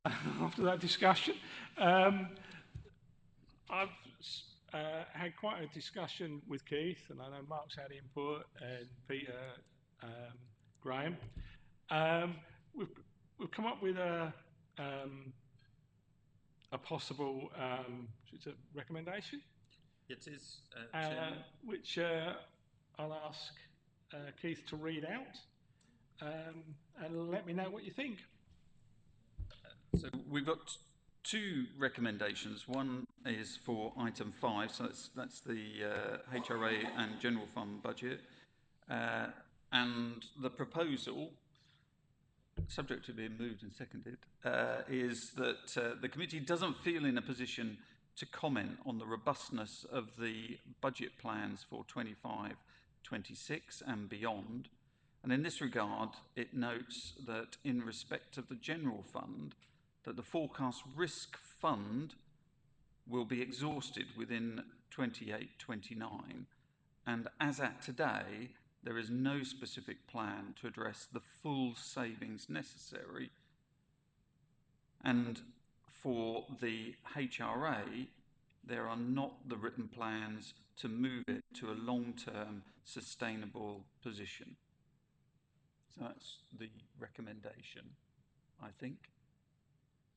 [SPEAKER 2] after that discussion. I've had quite a discussion with Keith, and I know Mark's had input, and Peter, Graham. We've, we've come up with a possible recommendation.
[SPEAKER 12] It is, Chairman.
[SPEAKER 2] Which I'll ask Keith to read out, and let me know what you think.
[SPEAKER 15] So we've got two recommendations. One is for item 5, so that's the HRA and general fund budget, and the proposal, subject to being moved and seconded, is that the committee doesn't feel in a position to comment on the robustness of the budget plans for 25-26 and beyond. And in this regard, it notes that in respect of the general fund, that the forecast risk fund will be exhausted within 28-29. And as at today, there is no specific plan to address the full savings necessary. And for the HRA, there are not the written plans to move it to a long-term sustainable position. So that's the recommendation, I think.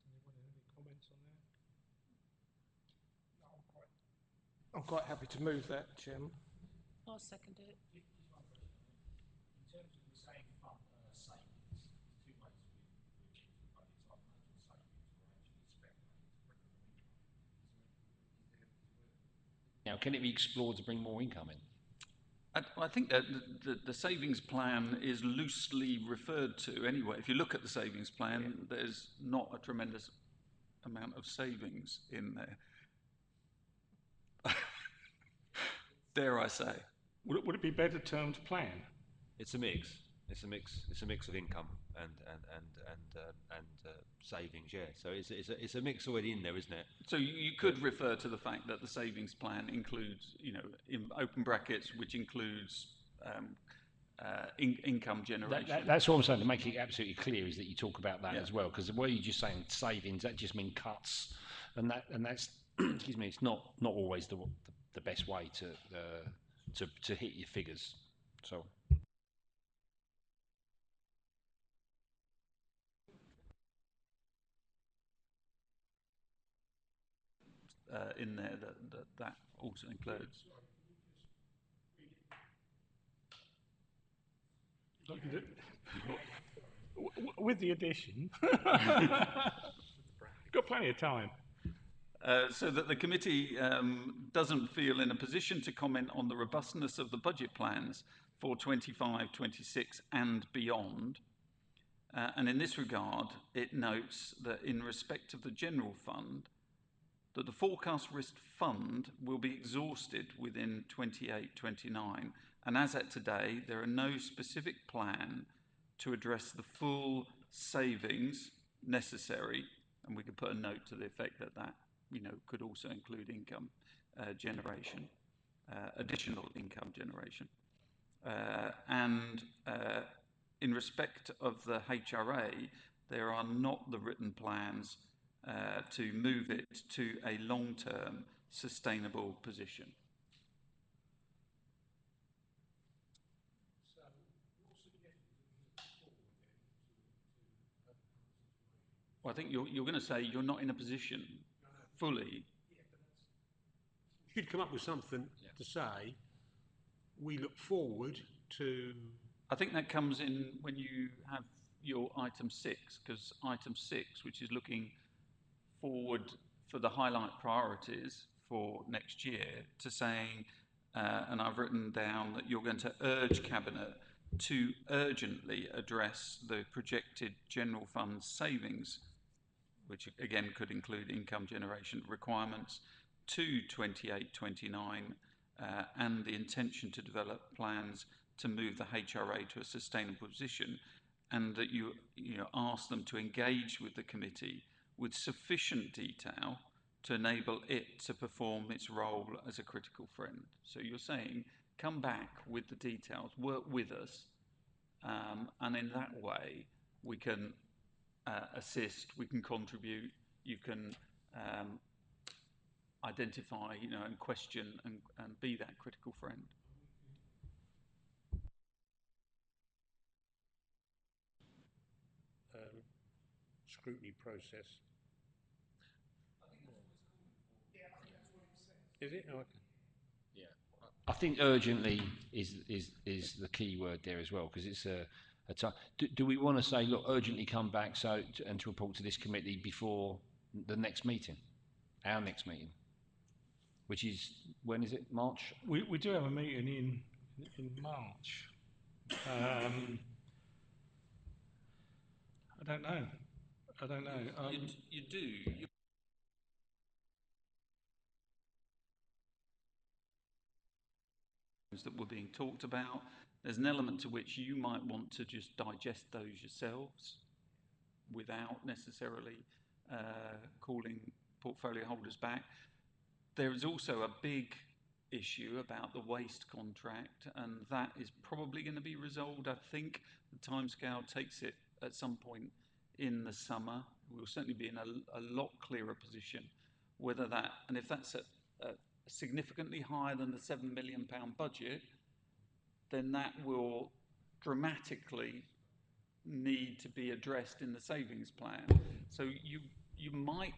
[SPEAKER 2] Any comments on that?
[SPEAKER 6] I'm quite happy to move that, Chairman.
[SPEAKER 4] I'll second it.
[SPEAKER 16] In terms of the same fund savings, two ways we achieve the budgets. Either actual savings or actually spend money to bring more income.
[SPEAKER 3] Now, can it be explored to bring more income in?
[SPEAKER 15] I think that the savings plan is loosely referred to anyway. If you look at the savings plan, there's not a tremendous amount of savings in there. Dare I say?
[SPEAKER 2] Would it be better termed plan?
[SPEAKER 13] It's a mix. It's a mix of income and savings. Yeah. So it's a mix already in there, isn't it?
[SPEAKER 15] So you could refer to the fact that the savings plan includes, in open brackets, which includes income generation.
[SPEAKER 3] That's what I'm saying. To make it absolutely clear is that you talk about that as well, because the way you're just saying savings, that just means cuts, and that's excuse me, it's not always the best way to hit your figures. So.
[SPEAKER 15] In there that also includes.
[SPEAKER 2] With the addition, got plenty of time.
[SPEAKER 15] So that the committee doesn't feel in a position to comment on the robustness of the budget plans for 25-26 and beyond. And in this regard, it notes that in respect of the general fund, that the forecast risk fund will be exhausted within 28-29. And as at today, there are no specific plan to address the full savings necessary. And we could put a note to the effect that could also include income generation, additional income generation. And in respect of the HRA, there are not the written plans to move it to a long-term sustainable position.
[SPEAKER 16] So, what suggestions are you forward then to
[SPEAKER 15] Well, I think you're going to say you're not in a position fully.
[SPEAKER 16] Yeah, but you should come up with something to say. We look forward to.
[SPEAKER 15] I think that comes in when you have your item 6, because item 6, which is looking forward for the highlight priorities for next year, to saying, and I've written down that you're going to urge Cabinet to urgently address the projected general fund savings, which again could include income generation requirements, to 28-29, and the intention to develop plans to move the HRA to a sustainable position, and that you ask them to engage with the committee with sufficient detail to enable it to perform its role as a critical friend. So you're saying, come back with the details, work with us, and in that way we can assist, we can contribute, you can identify, and question and be that critical friend.
[SPEAKER 11] Scrutiny process. Is it? Oh, okay.
[SPEAKER 3] Yeah. I think urgently is the key word there as well, because it's a time. Do we want to say, look, urgently come back and to report to this committee before the next meeting, our next meeting, which is, when is it? March?
[SPEAKER 2] We do have a meeting in March. I don't know.
[SPEAKER 15] You do. That were being talked about. There's an element to which you might want to just digest those yourselves without necessarily calling portfolio holders back. There is also a big issue about the waste contract, and that is probably going to be resolved. I think the timescale takes it at some point in the summer. We'll certainly be in a lot clearer position whether that, and if that's significantly higher than the £7 million budget, then that will dramatically need to be addressed in the savings plan. So you might,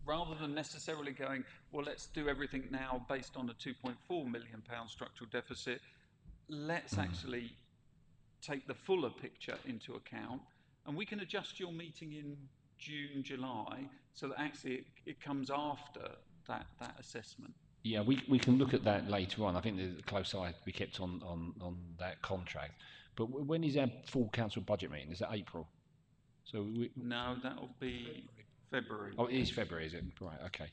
[SPEAKER 15] rather than necessarily going, well, let's do everything now based on a £2.4 million structural deficit, let's actually take the fuller picture into account, and we can adjust your meeting in June, July, so that actually it comes after that assessment.
[SPEAKER 3] Yeah, we can look at that later on. I think there's a close eye to be kept on that contract. But when is our full council budget meeting? Is that April? So
[SPEAKER 15] no, that'll be February.
[SPEAKER 3] Oh, it is February, is it? Right, okay.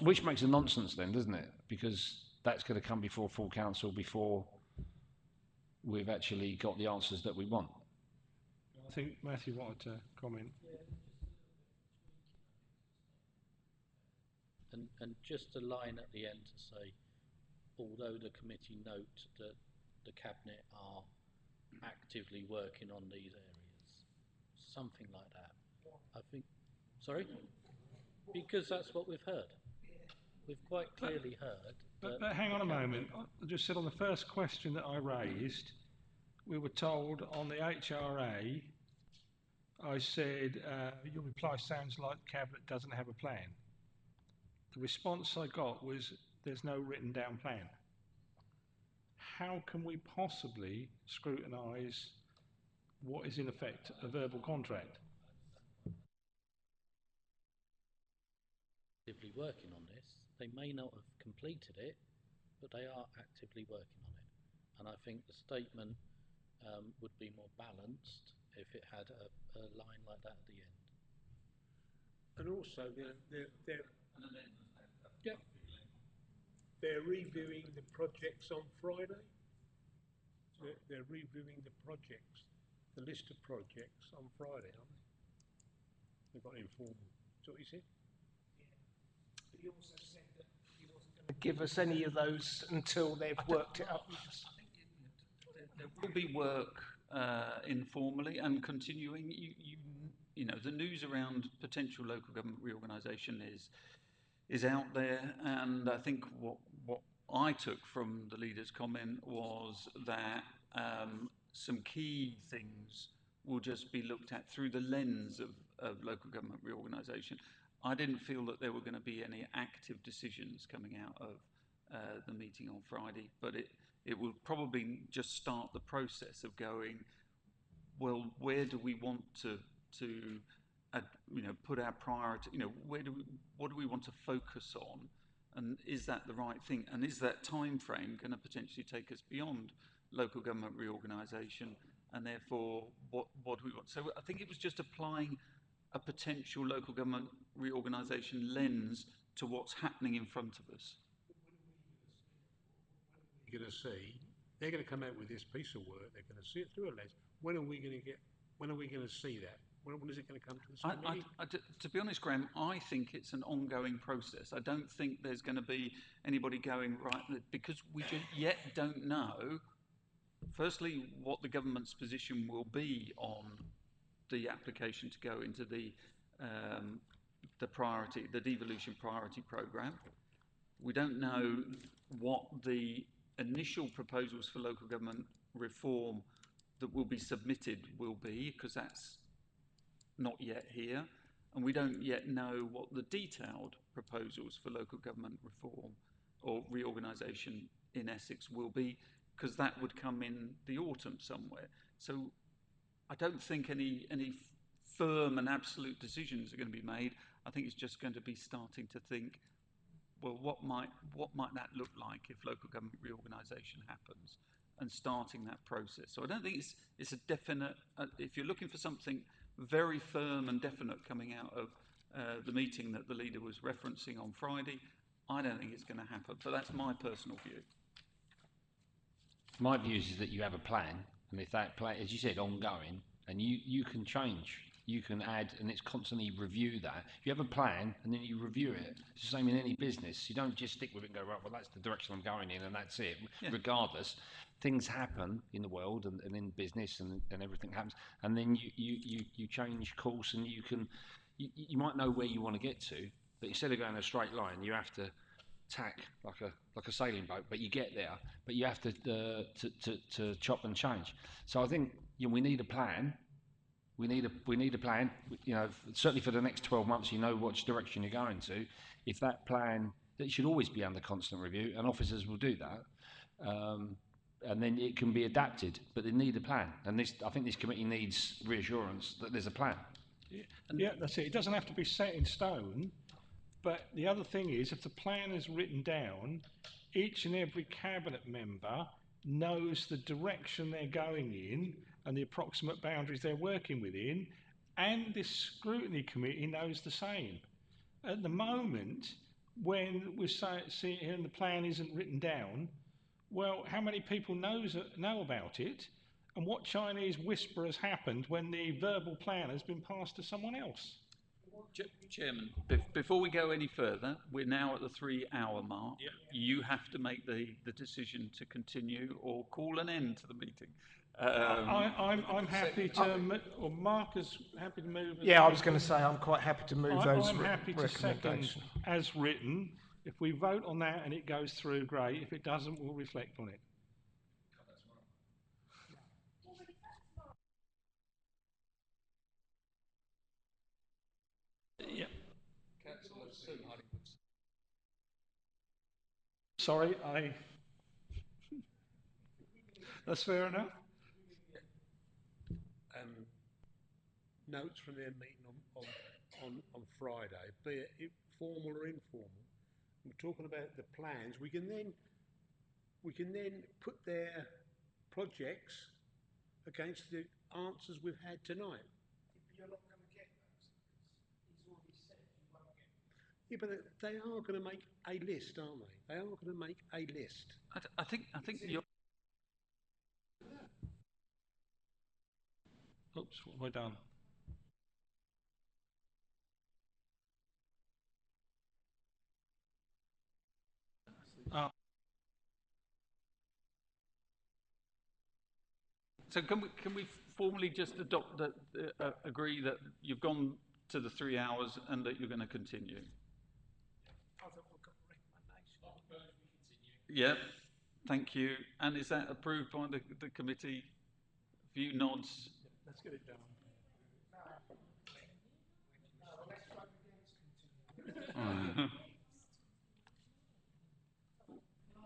[SPEAKER 3] Which makes a nonsense then, doesn't it? Because that's going to come before full council before we've actually got the answers that we want.
[SPEAKER 2] I think Matthew wanted to comment.
[SPEAKER 9] And just a line at the end to say, although the committee note that the Cabinet are actively working on these areas, something like that. I think, sorry? Because that's what we've heard. We've quite clearly heard.
[SPEAKER 2] But hang on a moment. I just said on the first question that I raised, we were told on the HRA, I said, your reply sounds like the Cabinet doesn't have a plan. The response I got was, there's no written down plan. How can we possibly scrutinise what is in effect a verbal contract?
[SPEAKER 9] Actively working on this. They may not have completed it, but they are actively working on it. And I think the statement would be more balanced if it had a line like that at the end.
[SPEAKER 11] And also, they're reviewing the projects on Friday. They're reviewing the projects, the list of projects on Friday, aren't they? They've got informal. Is that what you said?
[SPEAKER 6] But he also said that he wasn't going to give us any of those until they've worked it up.
[SPEAKER 15] There will be work informally and continuing. You know, the news around potential local government reorganisation is out there, and I think what I took from the leader's comment was that some key things will just be looked at through the lens of local government reorganisation. I didn't feel that there were going to be any active decisions coming out of the meeting on Friday, but it will probably just start the process of going, well, where do we want to put our priority, what do we want to focus on, and is that the right thing, and is that time frame going to potentially take us beyond local government reorganisation, and therefore what do we want? So I think it was just applying a potential local government reorganisation lens to what's happening in front of us.
[SPEAKER 11] You're going to see, they're going to come out with this piece of work, they're going to see it through a lens. When are we going to see that? When is it going to come to this committee?
[SPEAKER 15] To be honest, Graham, I think it's an ongoing process. I don't think there's going to be anybody going, right, because we just yet don't know firstly, what the government's position will be on the application to go into the devolution priority programme. We don't know what the initial proposals for local government reform that will be submitted will be, because that's not yet here. And we don't yet know what the detailed proposals for local government reform or reorganisation in Essex will be, because that would come in the autumn somewhere. So I don't think any firm and absolute decisions are going to be made. I think it's just going to be starting to think, well, what might that look like if local government reorganisation happens, and starting that process. So I don't think it's a definite. If you're looking for something very firm and definite coming out of the meeting that the leader was referencing on Friday, I don't think it's going to happen. But that's my personal view.
[SPEAKER 3] My view is that you have a plan, and if that plan, as you said, ongoing, and you can change, you can add, and it's constantly review that. If you have a plan and then you review it, it's the same in any business. You don't just stick with it and go, right, well, that's the direction I'm going in, and that's it. Yeah. Regardless, things happen in the world and in business, and everything happens, and then you change course, and you might know where you want to get to, but instead of going a straight line, you have to tack like a sailing boat, but you get there, but you have to chop and change. So I think we need a plan. We need a plan. Certainly for the next 12 months, you know which direction you're going to. If that plan, it should always be under constant review, and officers will do that. And then it can be adapted, but they need a plan. And I think this committee needs reassurance that there's a plan.
[SPEAKER 2] Yeah, that's it. It doesn't have to be set in stone. But the other thing is, if the plan is written down, each and every cabinet member knows the direction they're going in and the approximate boundaries they're working within, and this scrutiny committee knows the same. At the moment, when we're sitting here and the plan isn't written down, well, how many people know about it, and what Chinese whisper has happened when the verbal plan has been passed to someone else?
[SPEAKER 15] Chairman, before we go any further, we're now at the 3-hour mark. Yep. You have to make the decision to continue or call an end to the meeting.
[SPEAKER 2] I'm happy to, or Mark is happy to move.
[SPEAKER 6] Yeah, I was going to say I'm quite happy to move those
[SPEAKER 2] I'm happy to second as written. If we vote on that and it goes through, great. If it doesn't, we'll reflect on it. Yeah. Sorry, that's fair enough.
[SPEAKER 11] Notes from their meeting on Friday, be it formal or informal. We're talking about the plans. We can then put their projects against the answers we've had tonight.
[SPEAKER 16] But you're not going to get those, because he's already said you won't get them.
[SPEAKER 11] Yeah, but they are going to make a list, aren't they? They are going to make a list.
[SPEAKER 15] I think you're.
[SPEAKER 2] Oops, what have I done?
[SPEAKER 15] So can we formally just adopt that, agree that you've gone to the 3 hours and that you're going to continue?
[SPEAKER 16] I thought we've got a recommendation.
[SPEAKER 15] Yeah, thank you. And is that approved by the committee? A few nods.
[SPEAKER 2] Let's get it done.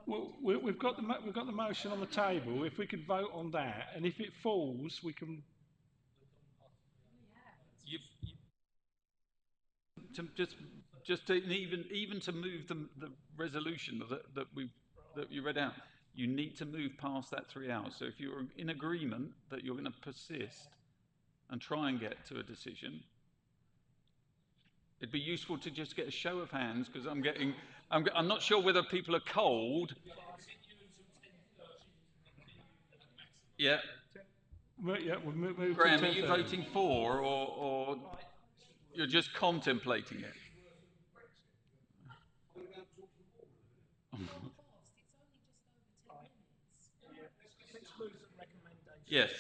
[SPEAKER 2] Well, we've got the motion on the table. If we could vote on that, and if it falls, we can.
[SPEAKER 15] Just to even to move the resolution that you read out, you need to move past that 3 hours. So if you're in agreement that you're going to persist and try and get to a decision, it'd be useful to just get a show of hands, because I'm not sure whether people are cold. Yeah.
[SPEAKER 2] Yeah, we'll move
[SPEAKER 15] Graham,
[SPEAKER 2] to
[SPEAKER 15] are you voting for, or you're just contemplating it? Yes.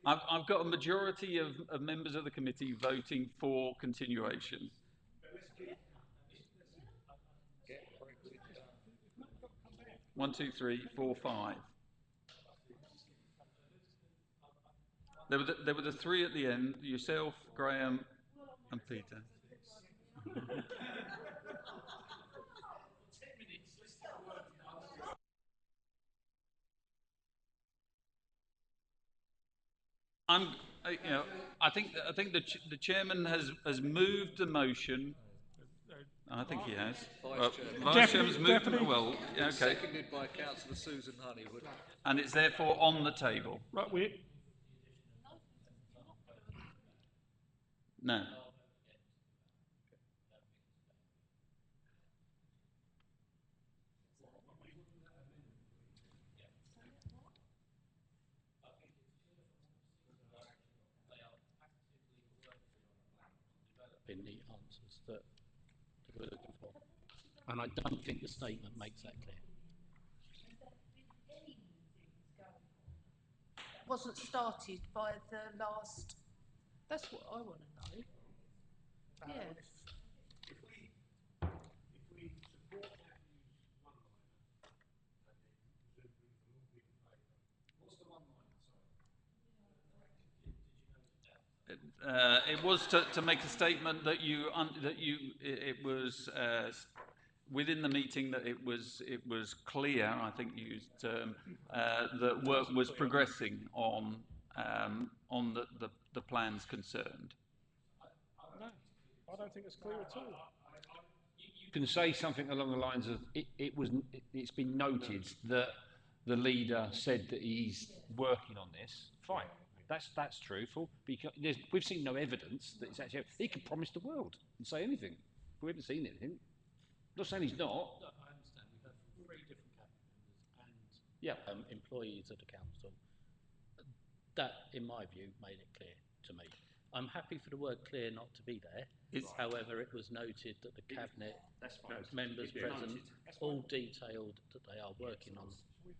[SPEAKER 15] I've got a majority of members of the committee voting for continuation. One, two, three, four, five. There were the three at the end, yourself, Graham, and Peter. I think the chairman has moved the motion. I think he has. Vice Chairman's moved. Well, yeah, okay.
[SPEAKER 5] Seconded by Councillor Susan Honeywood.
[SPEAKER 15] And it's therefore on the table.
[SPEAKER 2] Right,
[SPEAKER 15] No.
[SPEAKER 9] In the answers that we're looking for. And I don't think the statement makes that clear.
[SPEAKER 4] Wasn't started by the last. That's what I want to know. Yeah.
[SPEAKER 11] If we support that use one liner, and then presumably the law be in favour. What's the one liner? Sorry.
[SPEAKER 15] It was to make a statement that it was within the meeting that it was clear. I think you used that work was progressing on the plans concerned.
[SPEAKER 2] No, I don't think it's clear at all.
[SPEAKER 3] You can say something along the lines of it's been noted that the leader said that he's working on this. Fine, that's truthful because we've seen no evidence that it's actually. He could promise the world and say anything, but we haven't seen anything. I'm not saying he's not.
[SPEAKER 9] No, I understand. We have three different cabinet members and employees of the council. That, in my view, made it clear to me. I'm happy for the word clear not to be there. However, it was noted that the cabinet members present all detailed that they are working on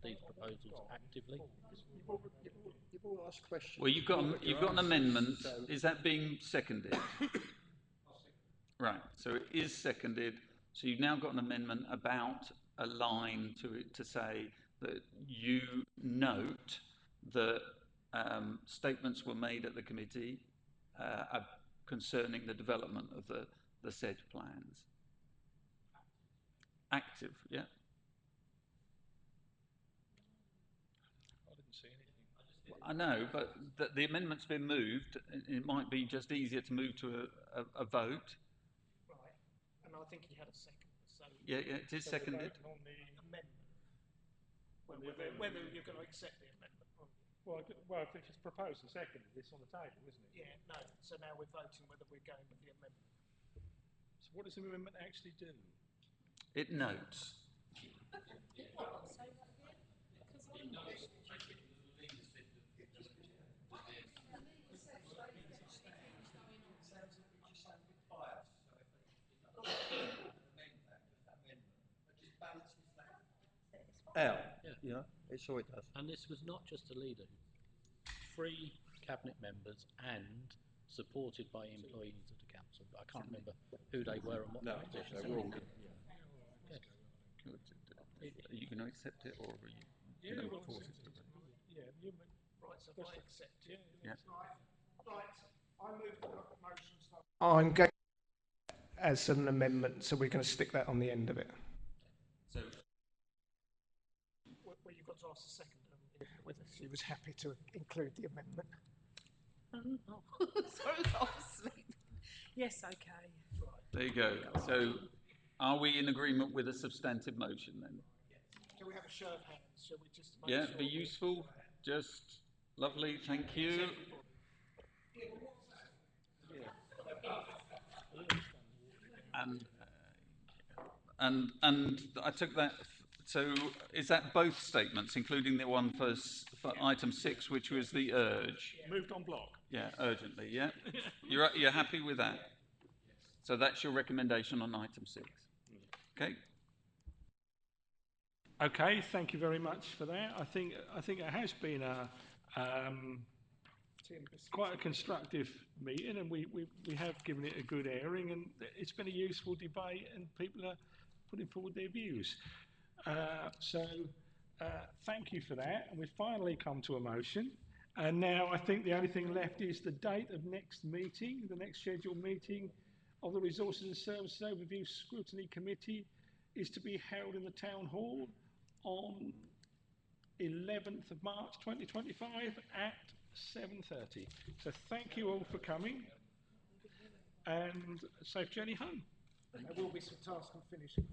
[SPEAKER 9] these proposals actively.
[SPEAKER 6] You've all asked questions.
[SPEAKER 15] Well, you've got an amendment. So is that being seconded? Right. So it is seconded. So you've now got an amendment about a line to say that you note that statements were made at the committee concerning the development of the said plans. Active, yeah.
[SPEAKER 2] I didn't see anything.
[SPEAKER 15] I know, but the amendment's been moved. It might be just easier to move to a vote.
[SPEAKER 6] Right, and I think he had a second. So
[SPEAKER 15] Yeah, it is seconded.
[SPEAKER 6] On the amendment. Whether you're going to accept the amendment.
[SPEAKER 2] Well, if it's proposed and seconded, it's on the table, isn't it?
[SPEAKER 6] Yeah, no. So now we're voting whether we're going with the amendment.
[SPEAKER 2] So what does the amendment actually do?
[SPEAKER 15] It notes.
[SPEAKER 13] Out. Yeah, it sure it does.
[SPEAKER 9] And this was not just a leader. 3 cabinet members and supported by employees of the council. I can't remember who they were and what their positions were.
[SPEAKER 15] Are you going to accept it, or are you going to force it?
[SPEAKER 6] Right, so if I accept it.
[SPEAKER 15] Yeah.
[SPEAKER 6] Right, I move the motion. I'm going as an amendment, so we're going to stick that on the end of it.
[SPEAKER 15] So,
[SPEAKER 6] well, you've got to ask the second whether she was happy to include the amendment.
[SPEAKER 4] Sorry, I was asleep. Yes, okay.
[SPEAKER 15] there you go. So, are we in agreement with a substantive motion then?
[SPEAKER 6] Can we have a show of hands? Shall we just make
[SPEAKER 15] Yeah,
[SPEAKER 6] sure
[SPEAKER 15] be useful. Just lovely. Thank you. And I took that. So is that both statements, including the one for item 6, which was the urge?
[SPEAKER 2] Moved on block.
[SPEAKER 15] Yeah, urgently. Yeah, you're happy with that? So that's your recommendation on item 6. Okay.
[SPEAKER 2] Okay, thank you very much for that. I think it has been quite a constructive meeting, and we have given it a good airing, and it's been a useful debate, and people are putting forward their views. Thank you for that, and we've finally come to a motion. And now I think the only thing left is the date of next meeting, the next scheduled meeting of the Resources and Services Overview Scrutiny Committee is to be held in the Town Hall on 11th of March 2025 at 7:30. So thank you all for coming, and safe journey home.
[SPEAKER 14] There will be some tasks I'm finishing.